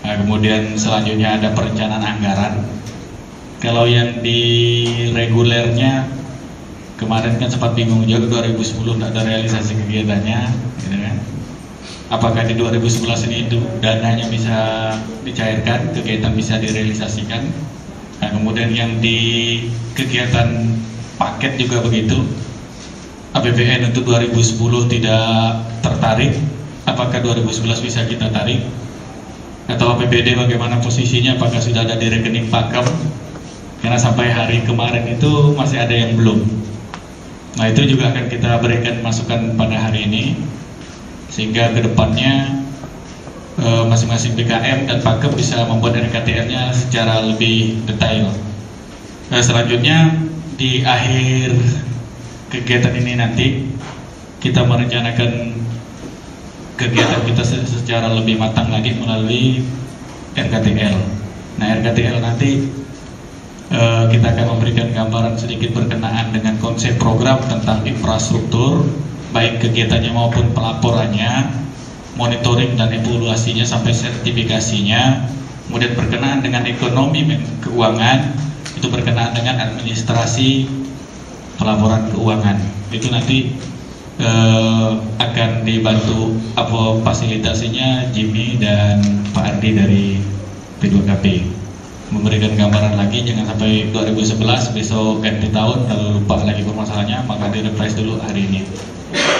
Nah, kemudian selanjutnya ada perencanaan anggaran. Kalau yang di regulernya kemarin kan sempat bingung juga, 2010 tidak ada realisasi kegiatannya, gitu kan. Apakah di 2011 ini dananya bisa dicairkan, kegiatan bisa direalisasikan. Nah, kemudian yang di kegiatan paket juga begitu, APBN untuk 2010 tidak tertarik, apakah 2011 bisa kita tarik? Atau APBD bagaimana posisinya, apakah sudah ada di rekening Pakem? Karena sampai hari kemarin itu masih ada yang belum. Nah, itu juga akan kita berikan masukan pada hari ini, sehingga kedepannya masing-masing BKM dan Pakem bisa membuat RKTR-nya secara lebih detail. Selanjutnya di akhir kegiatan ini nanti kita merencanakan kegiatan kita secara lebih matang lagi melalui RKTL. Nah, RKTL nanti kita akan memberikan gambaran sedikit berkenaan dengan konsep program tentang infrastruktur, baik kegiatannya maupun pelaporannya, monitoring dan evaluasinya sampai sertifikasinya, kemudian berkenaan dengan ekonomi dan keuangan, itu berkenaan dengan administrasi pelaporan keuangan. Itu nanti akan dibantu apa fasilitasinya Jimmy dan Pak Ardi dari P2KP. Memberikan gambaran lagi, jangan sampai 2011 besok ganti tahun lalu lupa lagi permasalahannya, maka di-refresh dulu hari ini.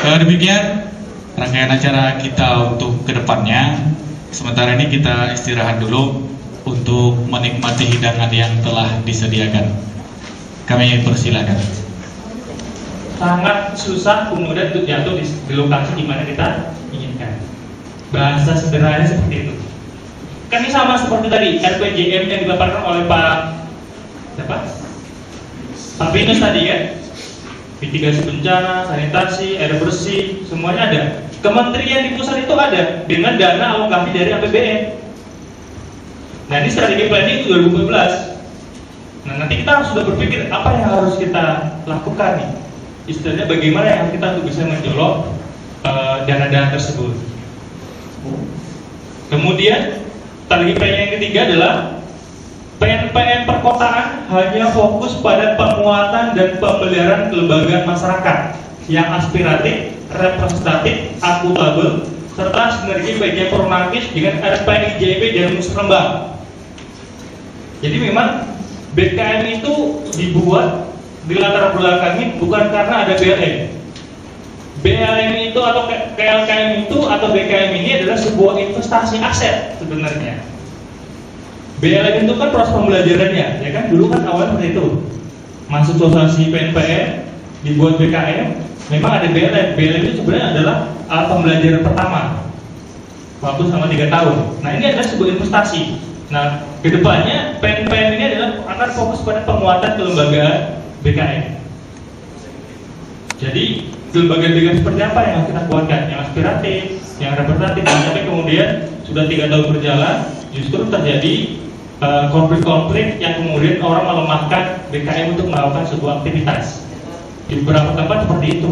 Demikian rangkaian acara kita untuk kedepannya. Sementara ini kita istirahat dulu untuk menikmati hidangan yang telah disediakan. Kami persilakan. Sangat susah kemudian untuk jatuh di lokasi di mana kita inginkan. Bahasa sederhananya seperti itu. Kami sama seperti tadi RPJM yang dipaparkan oleh Pak Pinus tadi ya. Mitigasi bencana, sanitasi, air bersih, semuanya ada. Kementerian di pusat itu ada dengan dana alokasi dari APBN. Nah, ini strategi planning 2014. Nah, nanti kita sudah berpikir apa yang harus kita lakukan nih. Istilahnya bagaimana yang kita untuk bisa menjolok dana-dana tersebut. Kemudian strategi planning yang ketiga adalah PNPM perkotaan hanya fokus pada penguatan dan pemeliharaan kelembagaan masyarakat yang aspiratif, representatif, akuntabel, serta sinergi baik Pronakis dengan RPJMD dan Musrembang. Jadi memang BKM itu dibuat di latar belakangi bukan karena ada BLM. BLM itu atau KLKM itu atau BKM ini adalah sebuah investasi aset sebenarnya. BLM itu kan proses pembelajarannya, ya kan? Dulu kan awalnya seperti itu. Masuk sosialisasi PNPM, dibuat BKM, memang ada BLM. BLM itu sebenarnya adalah alat pembelajaran pertama, waktu selama 3 tahun. Nah ini adalah sebuah investasi. Nah kedepannya PNPM ini adalah akan fokus pada penguatan kelembagaan BKM. Jadi kelembagaan BKM seperti apa yang harus kita kuatkan? Yang aspiratif, yang representatif. Tapi kemudian sudah 3 tahun berjalan, justru terjadi konflik-konflik yang kemudian orang melemahkan BKM untuk melakukan sebuah aktivitas. Di beberapa tempat seperti itu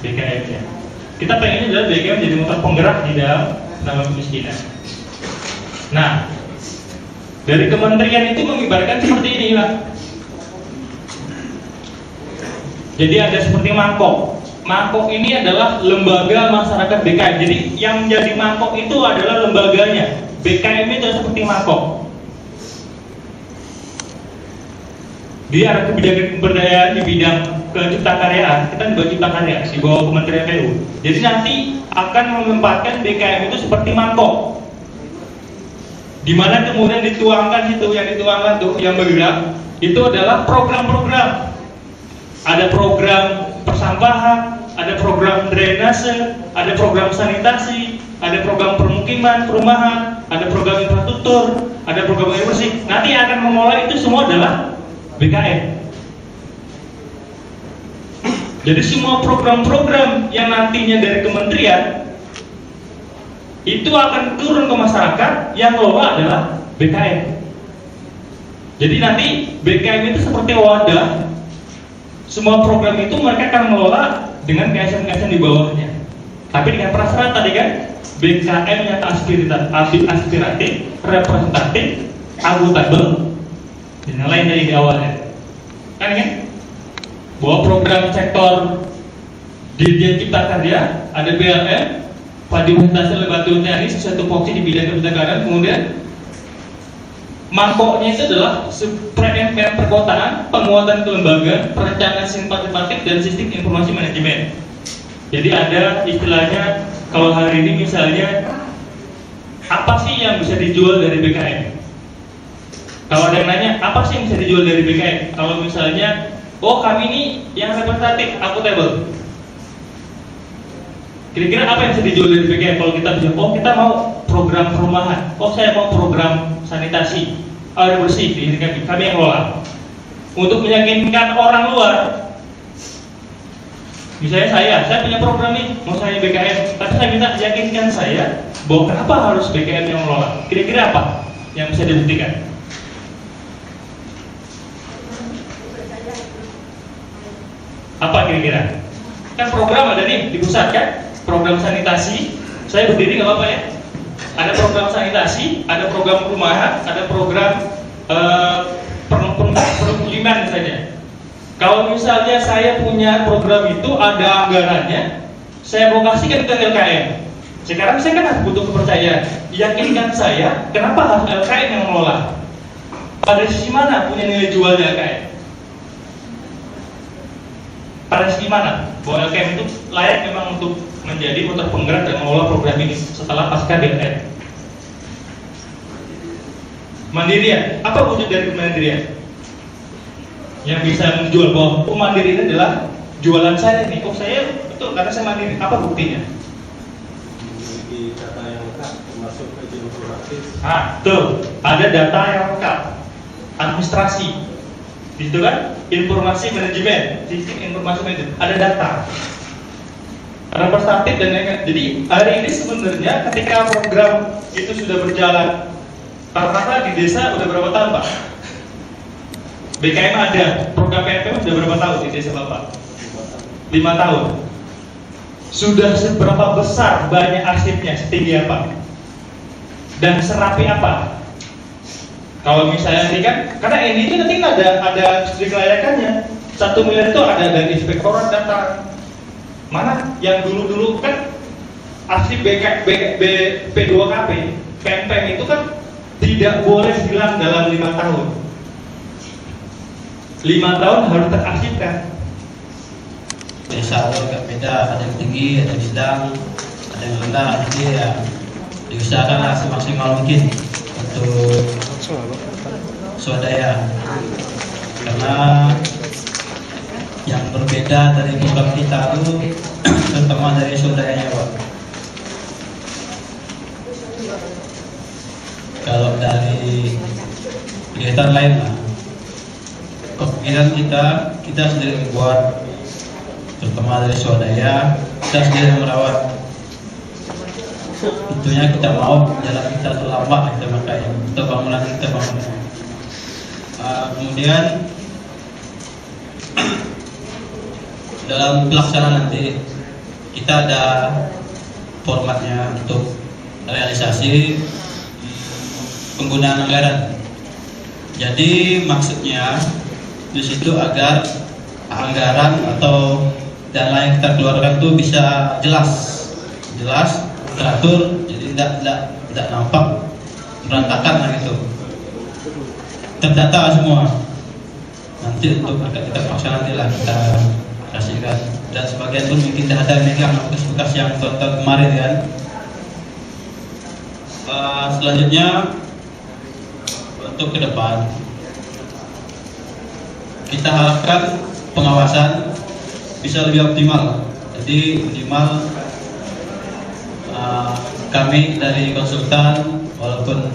BKM-nya. Kita pengennya adalah BKM jadi motor penggerak di dalam penanggulangan kemiskinan. Nah, dari kementerian itu mengibarkan seperti ini lah. Jadi ada seperti mangkok. Mangkok ini adalah lembaga masyarakat BKM. Jadi yang menjadi mangkok itu adalah lembaganya. BKM itu seperti mangkok. Dia ada kebijakan pemberdayaan di bidang keciptakaryaan. Kita juga cipta karya di bawah Kementerian PU. Jadi nanti akan menempatkan BKM itu seperti mangkok, di mana kemudian dituangkan itu, yang dituangkan tuh yang bergerak itu adalah program-program. Ada program persampahan, ada program drainase, ada program sanitasi, ada program permukiman, perumahan, ada program infrastruktur, ada program air bersih. Nanti akan mengelola itu semua adalah BKM. Jadi semua program-program yang nantinya dari kementerian itu akan turun ke masyarakat, yang kelola adalah BKM. Jadi nanti BKM itu seperti wadah. Semua program itu mereka akan mengelola dengan KSN-KSN di bawahnya. Tapi dengan prasyarat tadi kan, BKM yang aspiratif, representatif, akuntabel, dan yang lain dari di awalnya. Kan? Bahwa program sektor Dirjen Cipta Karya, ada BLM, Padimentasi Lebatul Teknis, satu fokus di bidang kebijakan, kemudian mangkoknya itu adalah PNPM perkotaan, penguatan kelembagaan, perencanaan simpatik dan sistem informasi manajemen. Jadi ada istilahnya, kalau hari ini misalnya, apa sih yang bisa dijual dari BKM? Kalau ada yang nanya, apa sih yang bisa dijual dari BKM? Kalau misalnya, oh kami ini yang representatif, akuntabel. Kira-kira apa yang bisa dijual dari BKM? Kalau kita bisa, oh kita mau program perumahan, oh saya mau program sanitasi, air bersih, ini kami yang kelola. Untuk meyakinkan orang luar, misalnya saya punya program nih, mau saya BKM, tapi saya minta yakinkan saya bahwa kenapa harus BKM yang mengelola. Kira-kira apa yang bisa dibuktikan? Apa kira-kira? Kan program ada nih di pusat kan? Program sanitasi, saya berdiri nggak apa-apa ya? Ada program sanitasi, ada program perumahan, ada program permukiman misalnya. Kalau misalnya saya punya program itu ada anggarannya, saya mau kasihkan ke LKM. Sekarang saya kan harus butuh kepercayaan. Yakinkan saya, kenapa harus LKM yang mengelola? Pada sisi mana punya nilai jualnya LKM? Pada sisi mana bahwa LKM itu layak memang untuk menjadi motor penggerak dan mengelola program ini setelah pasca BLM? Mandirian, apa wujud dari kemandirian? Yang bisa menjual bahwa mandiri ini adalah jualan saya nih. Oh saya betul karena saya mandiri. Apa buktinya? Memiliki data yang lengkap termasuk izin proaktif. Tuh ada data yang lengkap, administrasi, itu kan informasi manajemen, sistem informasi manajemen, ada data, representatif dan lain-lain. Jadi hari ini sebenarnya ketika program itu sudah berjalan, rata-rata di desa udah berapa tahun Pak? BKM ada, program PNPM sudah berapa tahun di desa Bapak? 5 tahun. Sudah seberapa besar banyak arsipnya, setinggi apa? Dan serapi apa? Kalau misalnya ini kan, karena ini itu nanti ada studi kelayakannya. 1 miliar itu ada dari inspektorat data. Mana yang dulu-dulu kan arsip P2KP, PNPM itu kan tidak boleh hilang dalam 5 tahun. 5 tahun harus terarsipkan. Desa itu agak beda, ada yang tinggi, ada yang sedang, ada yang rendah. Jadi ya diusahakanlah semaksimal mungkin untuk swadaya, karena yang berbeda dari program kita itu terutama dari swadayanya, Pak. Kalau dari kegiatan lain lah, kegiatan kita sendiri membuat, terutama dari swadaya kita sendiri merawat. Tentunya kita mau jalan kita terlambat, kita makanya kita bangunan. Kemudian dalam pelaksanaan nanti kita ada formatnya untuk realisasi penggunaan anggaran. Jadi maksudnya di situ agar anggaran atau dana yang kita keluarkan itu bisa jelas, teratur, jadi tidak nampak berantakan lah gitu. Terdata semua. Nanti untuk akan kita paksa nanti lah kita kasihkan. Dan sebagian pun mungkin tidak ada megang bekas-bekas yang tahun kemarin kan. Selanjutnya untuk ke depan kita harapkan pengawasan bisa lebih optimal. Jadi minimal kami dari konsultan walaupun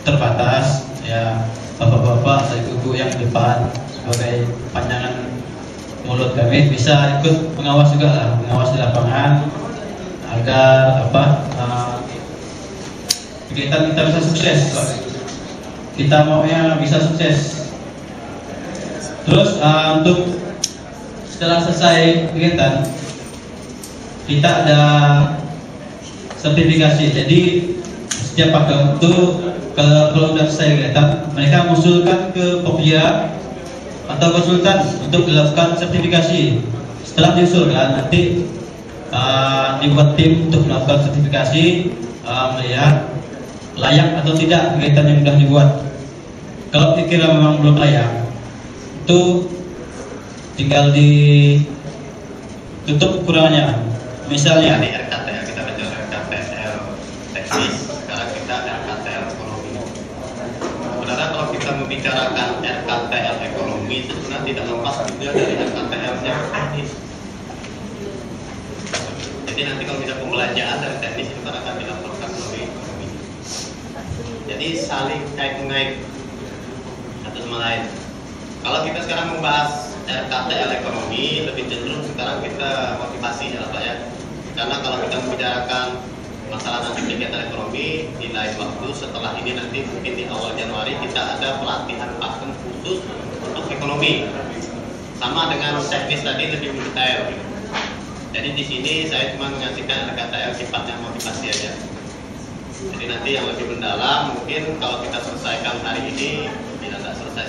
terbatas ya, bapak-bapak dan ibu yang di depan sebagai panjangan mulut kami bisa ikut pengawas juga lah, pengawas di lapangan agar kegiatan kita bisa sukses. Kita maunya bisa sukses. Terus untuk setelah selesai kegiatan kita ada sertifikasi. Jadi setiap pakem itu kalau sudah selesai kegiatan mereka mengusulkan ke Pokja atau konsultan untuk dilakukan sertifikasi. Setelah diusulkan nanti dibuat tim untuk melakukan sertifikasi, melihat layak atau tidak kegiatan yang sudah dibuat. Kalau dikira memang belum layak, itu tinggal ditutup kekurangannya. Misalnya di RKTL kita bicara RKTL teknis, sekarang kita RKTL ekonomi. Sebenarnya kalau kita membicarakan RKTL ekonomi itu sebenarnya tidak lepas juga dari RKTL-nya teknis. Jadi nanti kalau bisa pembelanjaan dari teknis itu akan dilaporkan melalui ekonomi. Jadi saling kait-mengait satu sama lain. Kalau kita sekarang membahas RKTL ekonomi, lebih cenderung sekarang kita motivasi ya Pak ya. Karena kalau kita membicarakan masalah nanti kegiatan ekonomi di lain waktu, setelah ini nanti mungkin di awal Januari kita ada pelatihan pakem khusus untuk ekonomi. Sama dengan teknis tadi lebih detail. Jadi di sini saya cuma mengasihkan RKTL sifatnya motivasi aja. Jadi nanti yang lebih mendalam mungkin kalau kita selesaikan hari ini tidak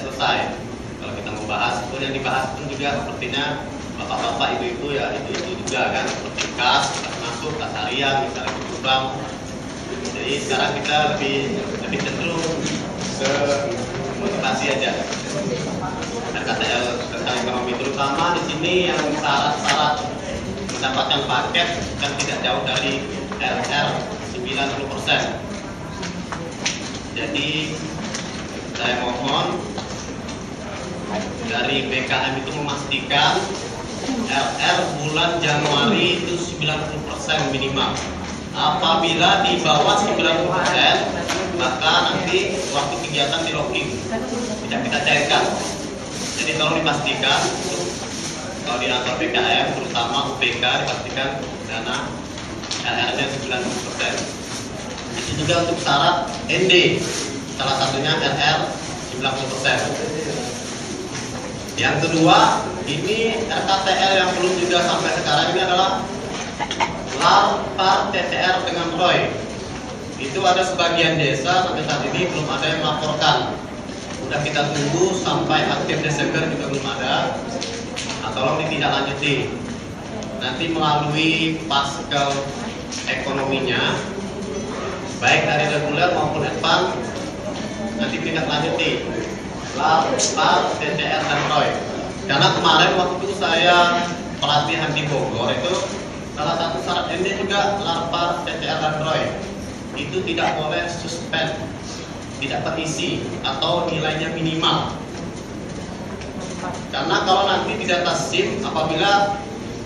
selesai. Kalau kita mau bahas pun yang dibahas pun juga sepertinya bapak-bapak, ibu-ibu ya itu juga kan, seperti kas masuk, kas harian, misalnya program. Jadi sekarang kita lebih cenderung ke motivasi aja. RKTL tentang ekonomi terutama di sini yang syarat-syarat mendapatkan paket kan tidak jauh dari RR 90%. Jadi saya mohon dari BKM itu memastikan RR bulan Januari itu 90% minimal. Apabila di bawah 90%, maka nanti waktu kegiatan di locking tidak kita cairkan. Jadi tolong dipastikan kalau di kantor BKM terutama UPK dipastikan dana RR-nya 90%. Itu juga untuk syarat ND, salah satunya RR 90%. Yang kedua, ini RKTL yang belum juga sampai sekarang ini adalah LAR TTR dengan ROI. Itu ada sebagian desa sampai saat ini belum ada yang melaporkan. Udah kita tunggu sampai akhir Desember juga belum ada. Nah, tolong ditindaklanjuti. Nanti melalui pascal ekonominya, baik dari reguler maupun advance, nanti tindak lanjuti LARPAR, TCR dan ROY. Karena kemarin waktu saya pelatihan di Bogor itu salah satu syarat MD juga LARPAR, TCR dan ROY itu tidak boleh suspend, tidak terisi atau nilainya minimal. Karena kalau nanti di data SIM apabila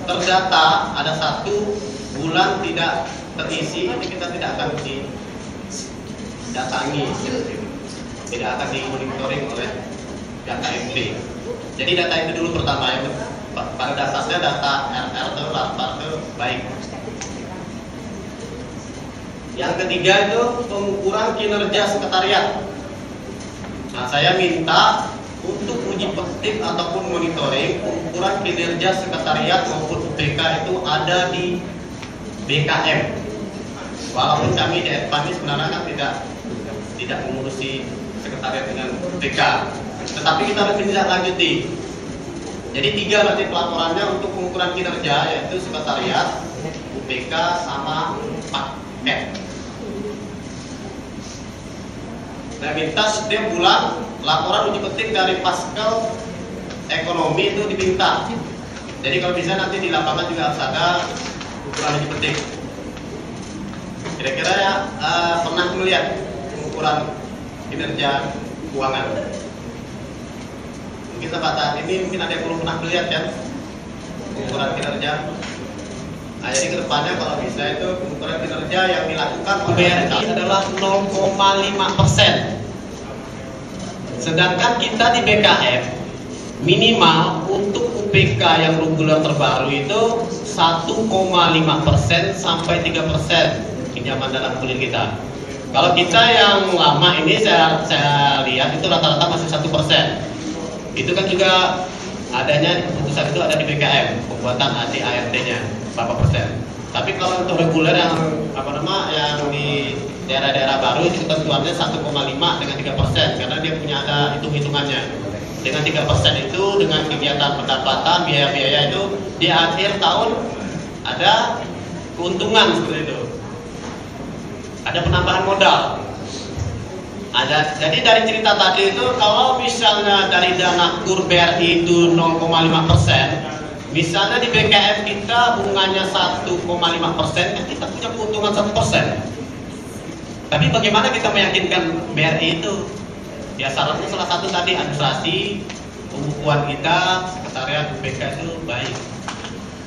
terdata ada 1 bulan tidak terisi, ini kita tidak akan didatangi, tidak akan dimonitoring oleh data MP. Jadi data itu dulu pertama, yang pada dasarnya data RR itu LARPAR itu baik. Yang ketiga itu pengukuran kinerja sekretariat. Nah, saya minta untuk uji praktik ataupun monitoring pengukuran kinerja sekretariat maupun UPK itu ada di BKM. Walaupun kami di Advan ini sebenarnya kan tidak mengurusi sekretariat dengan UPK, tetapi kita harus tindak lanjuti. Jadi 3 nanti pelaporannya untuk pengukuran kinerja, yaitu sekretariat, UPK sama paket. Saya minta setiap bulan laporan uji petik dari Pascal ekonomi itu diminta. Jadi kalau bisa nanti di lapangan juga harus ada ukuran uji petik. Kira-kira ya pernah melihat pengukuran kinerja keuangan? Mungkin sampai saat ini mungkin ada yang belum pernah melihat ya pengukuran kinerja. Nah, jadi kedepannya kalau bisa itu pengukuran kinerja yang dilakukan oleh BRI adalah 0,5%. Sedangkan kita di BKM minimal untuk UPK yang reguler terbaru itu 1,5% sampai 3% pinjaman dalam kuliah kita. Kalau kita yang lama ini saya lihat itu rata-rata masih 1%. Itu kan juga adanya keputusan itu ada di BKM, pembuatan AD/ART-nya berapa persen. Tapi kalau untuk reguler yang yang di daerah-daerah baru itu ketentuannya 1,5 dengan 3%, karena dia punya ada hitung-hitungannya. Dengan 3% itu dengan kegiatan pendapatan biaya-biaya itu di akhir tahun ada keuntungan seperti itu. Ada penambahan modal. Ada, jadi dari cerita tadi itu kalau misalnya dari dana KUR BRI itu 0,5%, misalnya di BKM kita bunganya 1,5%, kan kita punya keuntungan 1%. Tapi bagaimana kita meyakinkan BRI itu? Ya syaratnya salah satu tadi administrasi, pembukuan kita, sekretariat UPK itu baik.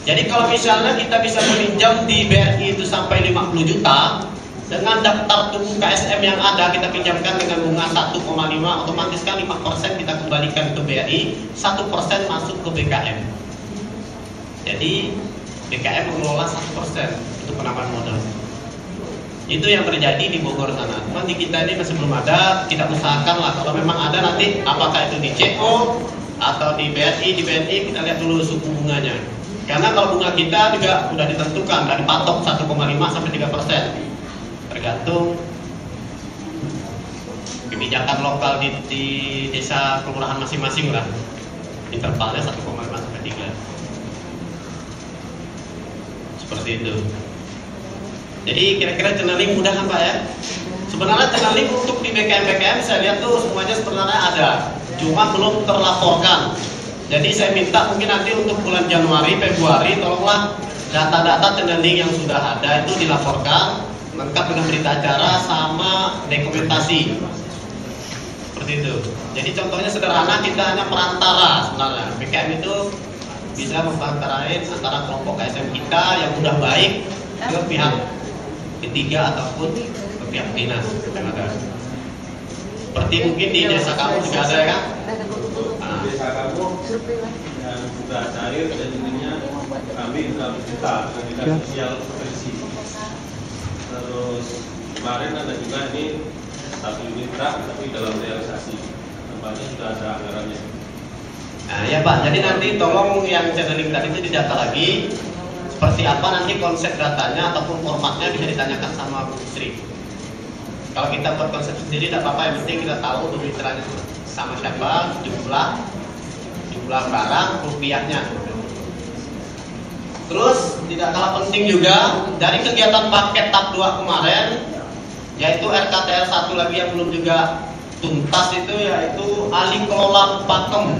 Jadi kalau misalnya kita bisa meminjam di BRI itu sampai 50 juta, dengan daftar tunggu KSM yang ada kita pinjamkan dengan bunga 1,5, otomatis kan 5% kita kembalikan ke BRI, 1% masuk ke BKM. Jadi BKM mengelola 1% untuk penambahan modal. Itu yang terjadi di Bogor sana. Cuman di kita ini masih belum ada. Kita usahakan lah kalau memang ada nanti, apakah itu di CO atau di BNI kita lihat dulu suku bunganya. Karena kalau bunga kita juga sudah ditentukan, dari patok 1,5 sampai 3%. Tergantung kebijakan lokal di desa kelurahan masing-masing lah, intervalnya 1,5 sampai 3, seperti itu. Jadi kira-kira channeling mudah kan Pak ya? Sebenarnya channeling untuk di BKM saya lihat tuh semuanya sebenarnya ada, cuma belum terlaporkan. Jadi saya minta mungkin nanti untuk bulan Januari, Februari tolonglah data-data channeling yang sudah ada itu dilaporkan lengkap dengan berita acara sama dokumentasi seperti itu. Jadi contohnya sederhana, kita hanya perantara sebenarnya. BKM itu bisa memperantarain antara kelompok KSM kita yang udah baik ke pihak ketiga ataupun ke pihak dinas yang ada. Seperti mungkin di desa kamu juga ada ya kan? Desa kamu yang sudah cair dan intinya kami 100 juta dengan sosial supervisi. Terus kemarin ada juga ini 1 unit truk tapi dalam realisasi, tempatnya sudah ada anggarannya. Nah ya Pak, jadi nanti tolong yang channeling tadi itu didata lagi seperti apa nanti konsep datanya ataupun formatnya bisa ditanyakan sama Bu Sri. Kalau kita buat konsep sendiri tidak apa-apa, yang penting kita tahu pembicaranya sama siapa, jumlah barang, rupiahnya. Terus tidak kalah penting juga dari kegiatan paket tahap 2 kemarin, yaitu RKTL 1 lagi yang belum juga tuntas itu yaitu ahli kelola pakem.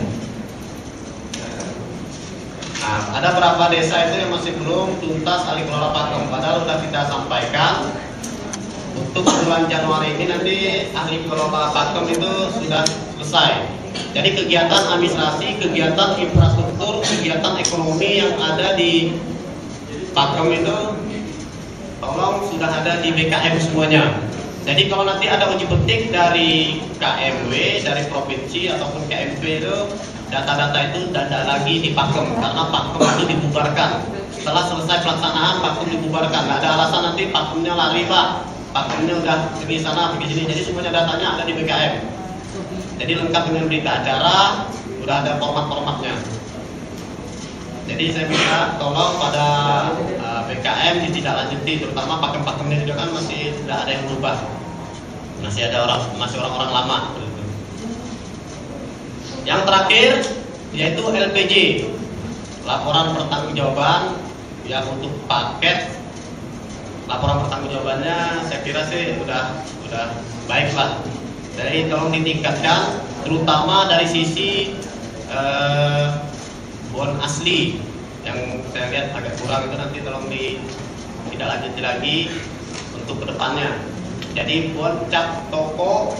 Nah, ada beberapa desa itu yang masih belum tuntas ahli kelola pakem. Padahal sudah kita sampaikan untuk bulan Januari ini nanti ahli kelola pakem itu sudah selesai. Jadi kegiatan administrasi, kegiatan infrastruktur, kegiatan ekonomi yang ada di pakem itu tolong sudah ada di BKM semuanya. Jadi kalau nanti ada uji petik dari KMW, dari provinsi ataupun KMP itu data-data itu tidak lagi di pakem karena pakem itu dibubarkan. Setelah selesai pelaksanaan pakem dibubarkan. Nggak ada alasan nanti pakemnya lari Pak, pakemnya udah di sana begini. Jadi semuanya datanya ada di BKM. Jadi lengkap dengan berita acara, udah ada format-formatnya. Jadi saya minta tolong pada BKM ditindaklanjuti, terutama pakem-pakemnya juga kan masih tidak ada yang berubah, masih orang-orang lama. Yang terakhir yaitu LPJ, laporan pertanggungjawaban yang untuk paket. Laporan pertanggungjawabannya saya kira sih udah baik lah. Jadi tolong ditingkatkan, terutama dari sisi bon asli yang saya lihat agak kurang itu nanti tolong ditindaklanjuti lagi untuk kedepannya. Jadi buat cap toko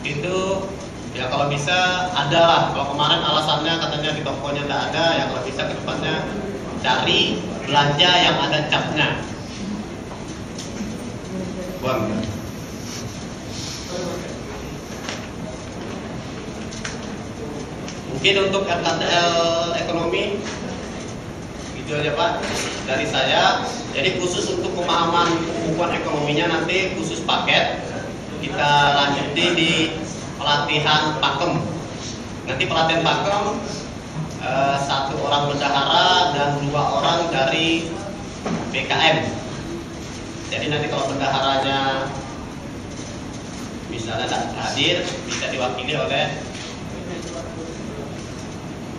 itu ya kalau bisa ada lah. Kalau kemarin alasannya katanya di tokonya tidak ada, ya kalau bisa kedepannya cari belanja yang ada capnya. Bon. Mungkin untuk RKTL ekonomi itu aja Pak dari saya. Jadi khusus untuk pemahaman pembukuan ekonominya nanti khusus paket kita lanjuti di pelatihan pakem. Nanti pelatihan pakem 1 orang bendahara dan 2 orang dari BKM. Jadi nanti kalau bendaharanya misalnya tidak hadir, bisa diwakili oleh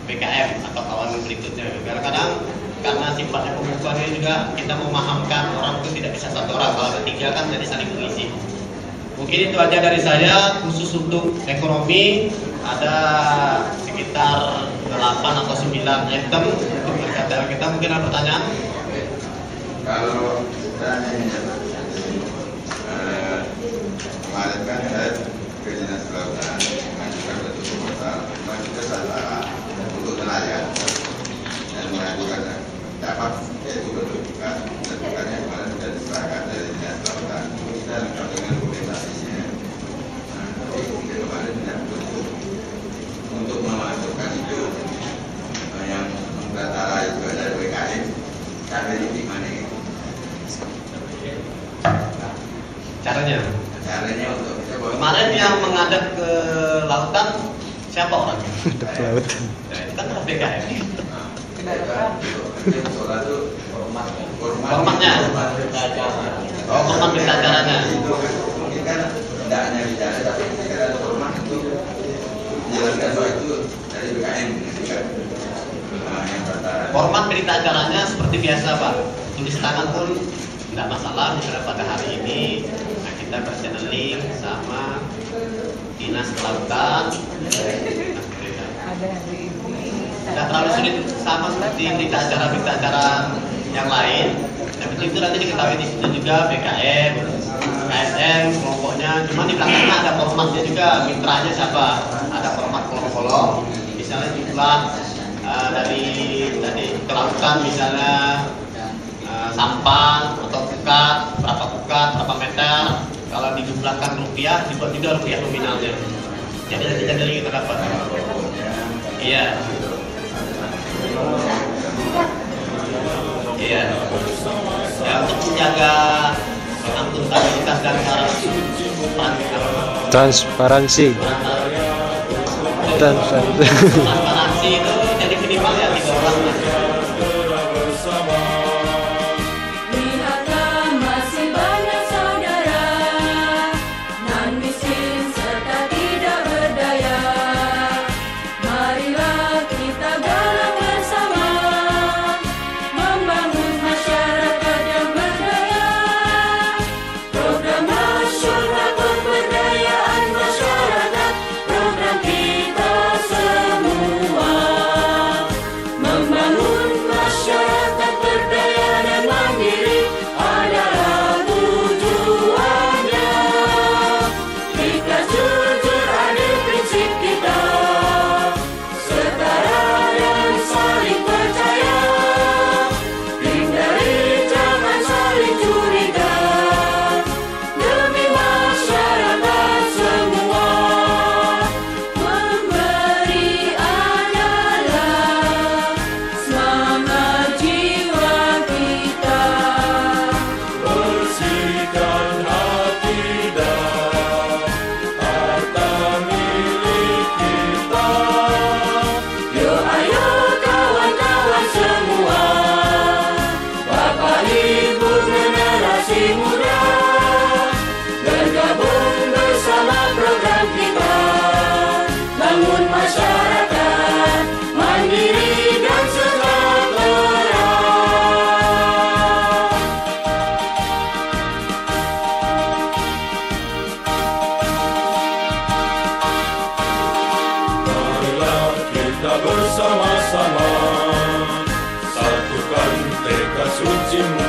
BKM atau kawan berikutnya. Kadang-kadang karena sifatnya pembukuan ini juga kita memahamkan orang itu tidak bisa 1 orang, kalau ketiga kan jadi saling mengisi. Mungkin itu aja dari saya. Khusus untuk ekonomi ada sekitar 8 atau 9 item untuk RKTL kita. Mungkin ada pertanyaan? Kalau kemarin kan saya ke Dinas Kelautan mengajukan satu proposal, mengajukan salah untuk nelayan dan mengajukan dapat yaitu berduka dan dukanya kemarin sudah diserahkan dari Dinas Kelautan. Kita lengkap dengan dokumentasinya. Nah, tapi kemarin tidak betul untuk memasukkan itu yang Nusantara itu ada WKM. Caranya gimana itu? Caranya untuk kemarin yang menghadap ke lautan siapa orangnya? Ke laut. Nah, itu kan harus BKM. Formatnya. Oh, format berita acaranya. Itu mungkin kan tidak hanya bicara tapi kita ada format untuk menjelaskan bahwa itu dari BKM. Format berita acaranya seperti biasa Pak. Tulis tangan pun tidak masalah. Misalnya pada hari ini kita berchanneling sama Dinas Kelautan. Tidak terlalu sulit sama seperti berita acara yang lain. Yang itu nanti diketahui di situ juga BKM, KSM, kelompoknya. Cuma di belakangnya ada formatnya juga, mitranya siapa. Ada format kolom-kolom. Misalnya jumlah dari kelautan misalnya sampan atau pukat, berapa meter. Kalau dijumlahkan rupiah, dibuat juga rupiah nominalnya. Jadi nanti kita dapat. Iya. Iya. Ya, untuk menjaga akuntabilitas dan transparansi. Transparansi itu jadi minimal ya 3 orang. Lihatlah masih banyak saudara nan miskin serta tidak berdaya. Marilah kita galang bersama membangun masyarakat yang berdaya. Program nasional pemberdayaan masyarakat. bersama-sama. Satukan tekad sucimu